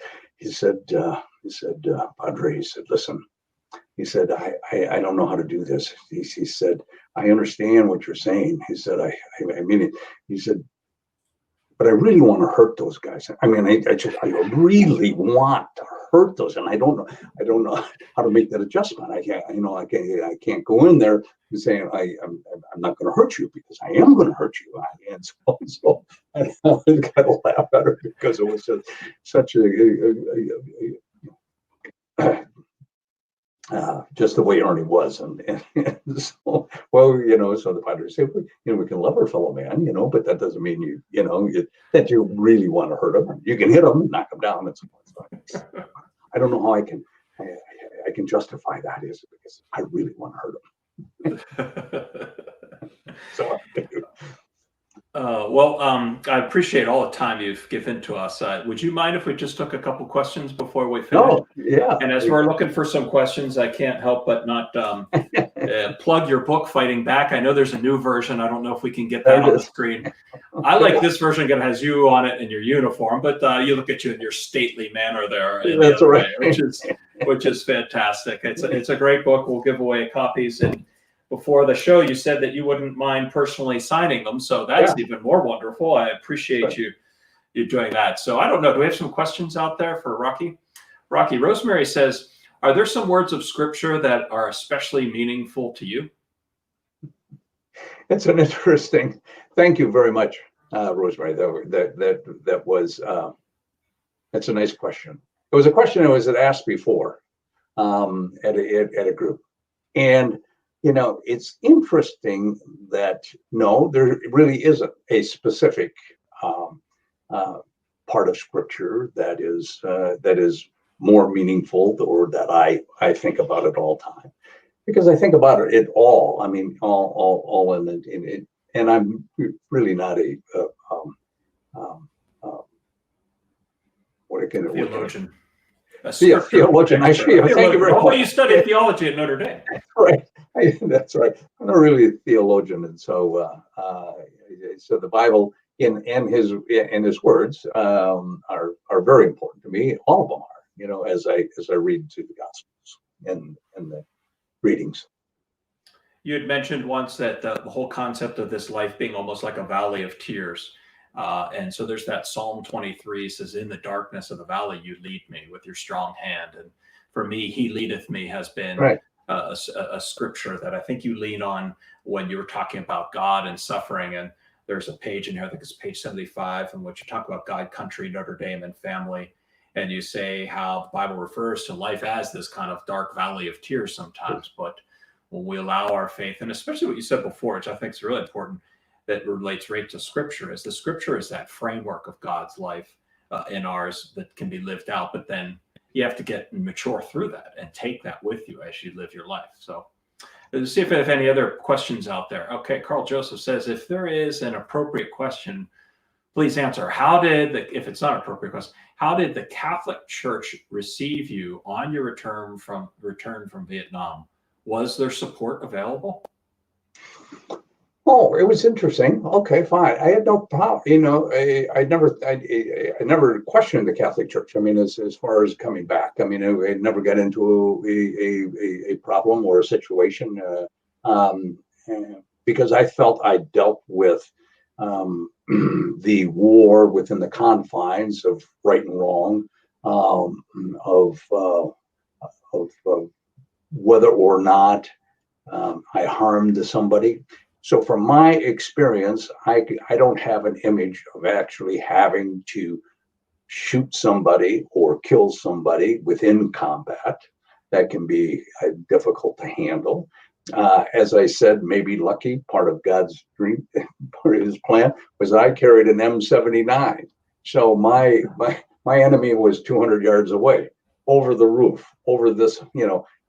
Padre, he said, listen, he said, I don't know how to do this. He said, I understand what you're saying. He said, I mean it. He said, but I really want to hurt those guys. I mean, I really want to hurt those, and I don't know how to make that adjustment. I can't go in there and say I'm not going to hurt you, because I am going to hurt you. And so I got to laugh at her, because it was such just the way Ernie was, and so, so the Padre said, we can love our fellow man, but that doesn't mean that you really want to hurt him. You can hit him and knock him down. I don't know how I can justify that, is because I really want to hurt him. So. I appreciate all the time you've given to us. Would you mind if we just took a couple questions before we finish? No, yeah. And as we're looking for some questions, I can't help but not plug your book, Fighting Back. I know there's a new version. I don't know if we can get that on the screen. I like this version that has you on it in your uniform, but you look at you in your stately manner there. That's right. Which is fantastic. It's a great book. We'll give away copies, and before the show, you said that you wouldn't mind personally signing them, so that's even more wonderful. I appreciate you doing that. So I don't know, do we have some questions out there for Rocky? Rocky, Rosemary says, are there some words of scripture that are especially meaningful to you? It's an interesting. Thank you very much, Rosemary. That was that's a nice question. It was a question that was asked before at a group, and. It's interesting that no, there really isn't a specific part of scripture that is more meaningful, or that I think about it all the time, because I think about it all. I mean, all in it, and I'm really not a theologian. Theologian. Thank you very much. Oh, you studied theology at Notre Dame. Right. That's right. I'm not really a theologian, and so so the Bible in his words are very important to me. All of them are, as I read through the Gospels and the readings. You had mentioned once that the whole concept of this life being almost like a valley of tears. And so there's that Psalm 23 says, in the darkness of the valley, you lead me with your strong hand. And for me, he leadeth me has been a scripture that I think you lean on when you were talking about God and suffering. And there's a page in here, I think it's page 75, in which you talk about God, country, Notre Dame, and family. And you say how the Bible refers to life as this kind of dark valley of tears sometimes. But when we allow our faith, and especially what you said before, which I think is really important, that relates right to scripture, is the scripture is that framework of God's life. in ours that can be lived out, but then you have to get and mature through that and take that with you as you live your life. So let's see if I have any other questions out there. Okay, Carl Joseph says, if there is an appropriate question, please answer. If it's not an appropriate question, how did the Catholic Church receive you on your return from Vietnam? Was there support available? Oh, it was interesting. Okay, fine. I had no problem. I never questioned the Catholic Church. I mean, as far as coming back, I mean, I never got into a problem or a situation because I felt I dealt with the war within the confines of right and wrong, of whether or not I harmed somebody. So from my experience, I don't have an image of actually having to shoot somebody or kill somebody within combat. That can be difficult to handle. As I said, maybe lucky, part of God's dream, part of his plan was I carried an M79. So my enemy was 200 yards away, over the roof, over this,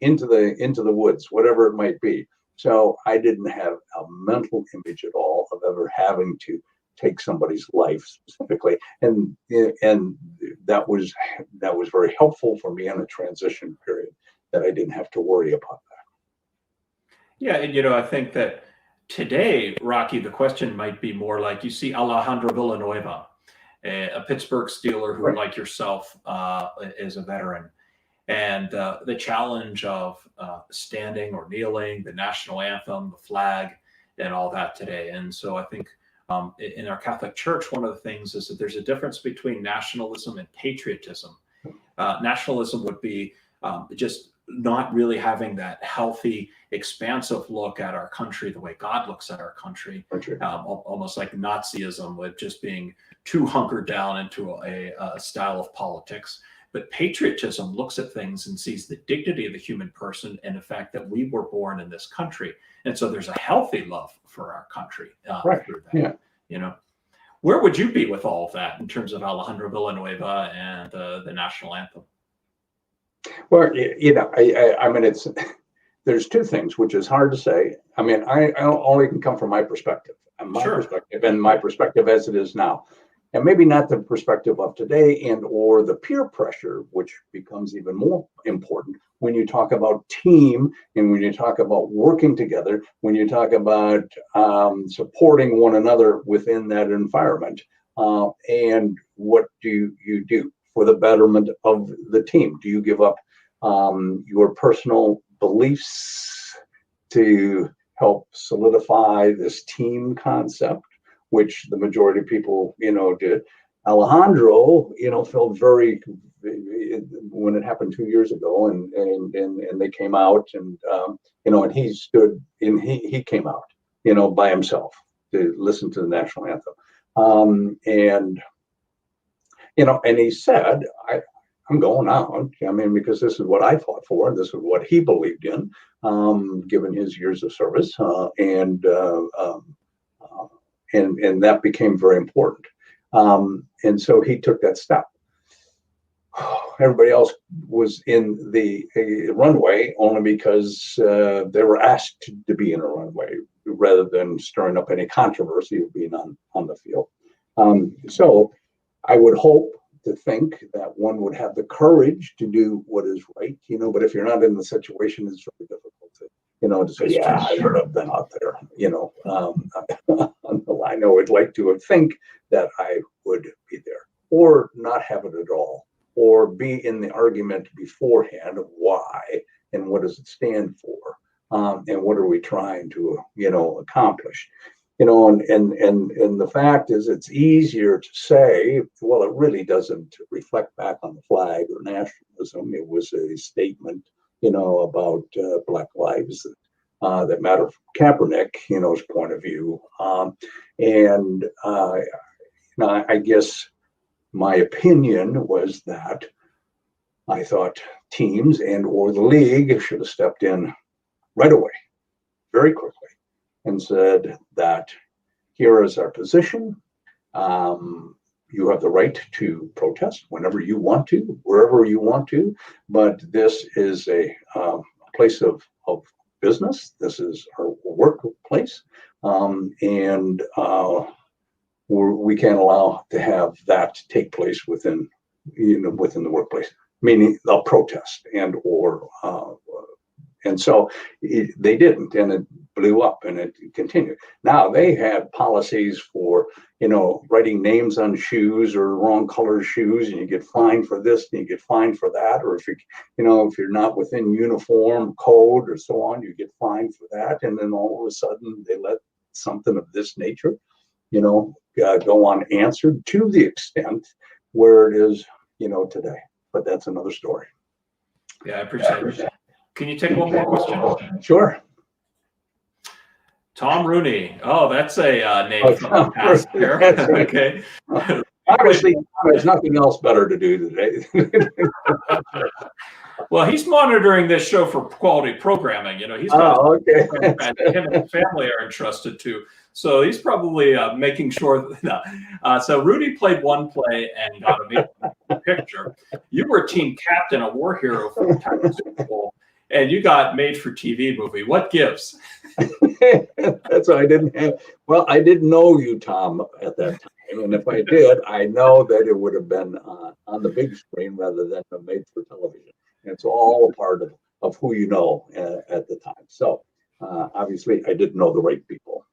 into the woods, whatever it might be. So I didn't have a mental image at all of ever having to take somebody's life specifically, and that was very helpful for me in a transition period, that I didn't have to worry about that. Yeah, and I think that today, Rocky, the question might be more like, you see Alejandro Villanueva, a Pittsburgh Steeler who, Right. like yourself, is a veteran. And the challenge of standing or kneeling, the national anthem, the flag, and all that today. And so I think in our Catholic Church, one of the things is that there's a difference between nationalism and patriotism. Nationalism would be just not really having that healthy, expansive look at our country the way God looks at our country, almost like Nazism, with just being too hunkered down into a style of politics. But patriotism looks at things and sees the dignity of the human person and the fact that we were born in this country. And so there's a healthy love for our country through that. Yeah. Where would you be with all of that in terms of Alejandro Villanueva and the national anthem? Well, I mean, there's two things, which is hard to say. I mean, I only can come from my perspective, and my perspective as it is now. And maybe not the perspective of today and or the peer pressure, which becomes even more important when you talk about team and when you talk about working together, when you talk about supporting one another within that environment. And what do you do for the betterment of the team? Do you give up your personal beliefs to help solidify this team concept, which the majority of people, did? Alejandro, felt very, when it happened 2 years ago, and they came out, and and he stood and he came out, by himself to listen to the national anthem, and he said, I'm going out. I mean, because this is what I fought for. This is what he believed in, given his years of service, and that became very important. And so he took that step. Everybody else was in the runway only because they were asked to be in a runway rather than stirring up any controversy of being on the field. So I would hope to think that one would have the courage to do what is right, but if you're not in the situation, it's really difficult to say, yeah, I should have been out there, I know I'd like to think that I would be there, or not have it at all, or be in the argument beforehand of why and what does it stand for, and what are we trying to, accomplish. And the fact is, it's easier to say, well, it really doesn't reflect back on the flag or nationalism. It was a statement, about Black lives that matter from Kaepernick's point of view. I guess my opinion was that I thought teams and or the league should have stepped in right away, very quickly, and said that here is our position. You have the right to protest whenever you want to, wherever you want to, but this is a place of business. This is our workplace, and we can't allow to have that take place within the workplace, meaning a protest and so they didn't, and it blew up and it continued. Now they had policies for, writing names on shoes or wrong color shoes, and you get fined for this and you get fined for that. Or if if you're not within uniform code or so on, you get fined for that. And then all of a sudden they let something of this nature, go unanswered to the extent where it is, today. But that's another story. Yeah, I appreciate it. Can you take one more question? Sure. Tom Rooney. Oh, that's a name from the past here. Okay. Obviously, there's nothing else better to do today. Well, he's monitoring this show for quality programming. He's got him and his family are entrusted to. So he's probably making sure. So Rudy played one play and got a picture. You were team captain, a war hero for the time Super Bowl, and you got made for TV movie. What gives? That's what I didn't have. Well, I didn't know you, Tom, at that time. And if I did, I know that it would have been on the big screen rather than made for television. And it's all a part of who you know at the time. So obviously, I didn't know the right people.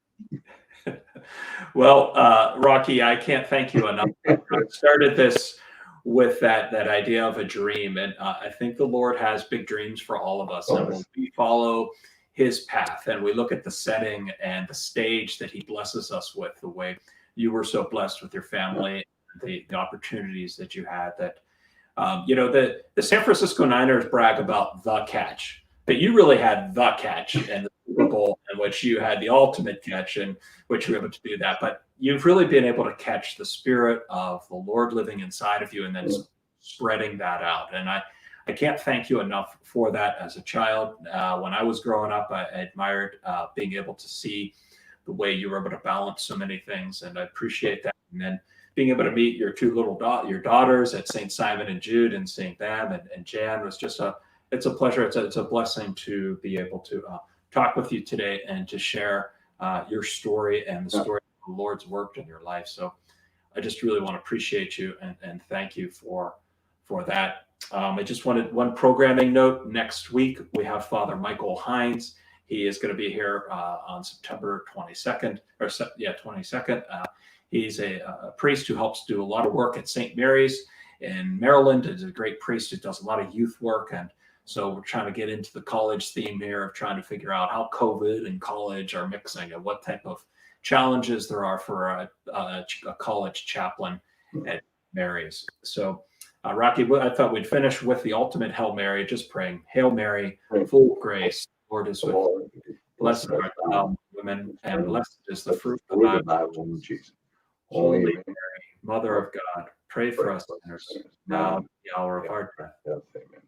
Well, Rocky, I can't thank you enough. I started this with that idea of a dream. And I think the Lord has big dreams for all of us. And when we follow his path and we look at the setting and the stage that he blesses us with, the way you were so blessed with your family, the opportunities that you had, that the San Francisco Niners brag about the catch, but you really had the catch and the Super Bowl, in which you had the ultimate catch, in which you were able to do that. But you've really been able to catch the spirit of the Lord living inside of you and then spreading that out. And I can't thank you enough for that. As a child, when I was growing up, I admired being able to see the way you were able to balance so many things, and I appreciate that. And then being able to meet your two little your daughters at St. Simon and Jude and seeing them and Jan was just it's a pleasure. It's a blessing to be able to talk with you today and to share your story and the story of the Lord's work in your life. So I just really want to appreciate you and thank you for that. I just wanted one programming note. Next week, we have Father Michael Hines. He is going to be here on September 22nd, 22nd. He's a priest who helps do a lot of work at St. Mary's in Maryland. He's a great priest who does a lot of youth work. And so we're trying to get into the college theme here of trying to figure out how COVID and college are mixing and what type of challenges there are for a college chaplain at Mary's. So Rocky, I thought we'd finish with the ultimate Hail Mary, just praying, Hail Mary, full of grace, the Lord is with you. Blessed art thou, women, and blessed is the fruit of thy womb, Jesus. Holy Mary, Mother of God, pray for us sinners, now and at the hour of our death. Amen.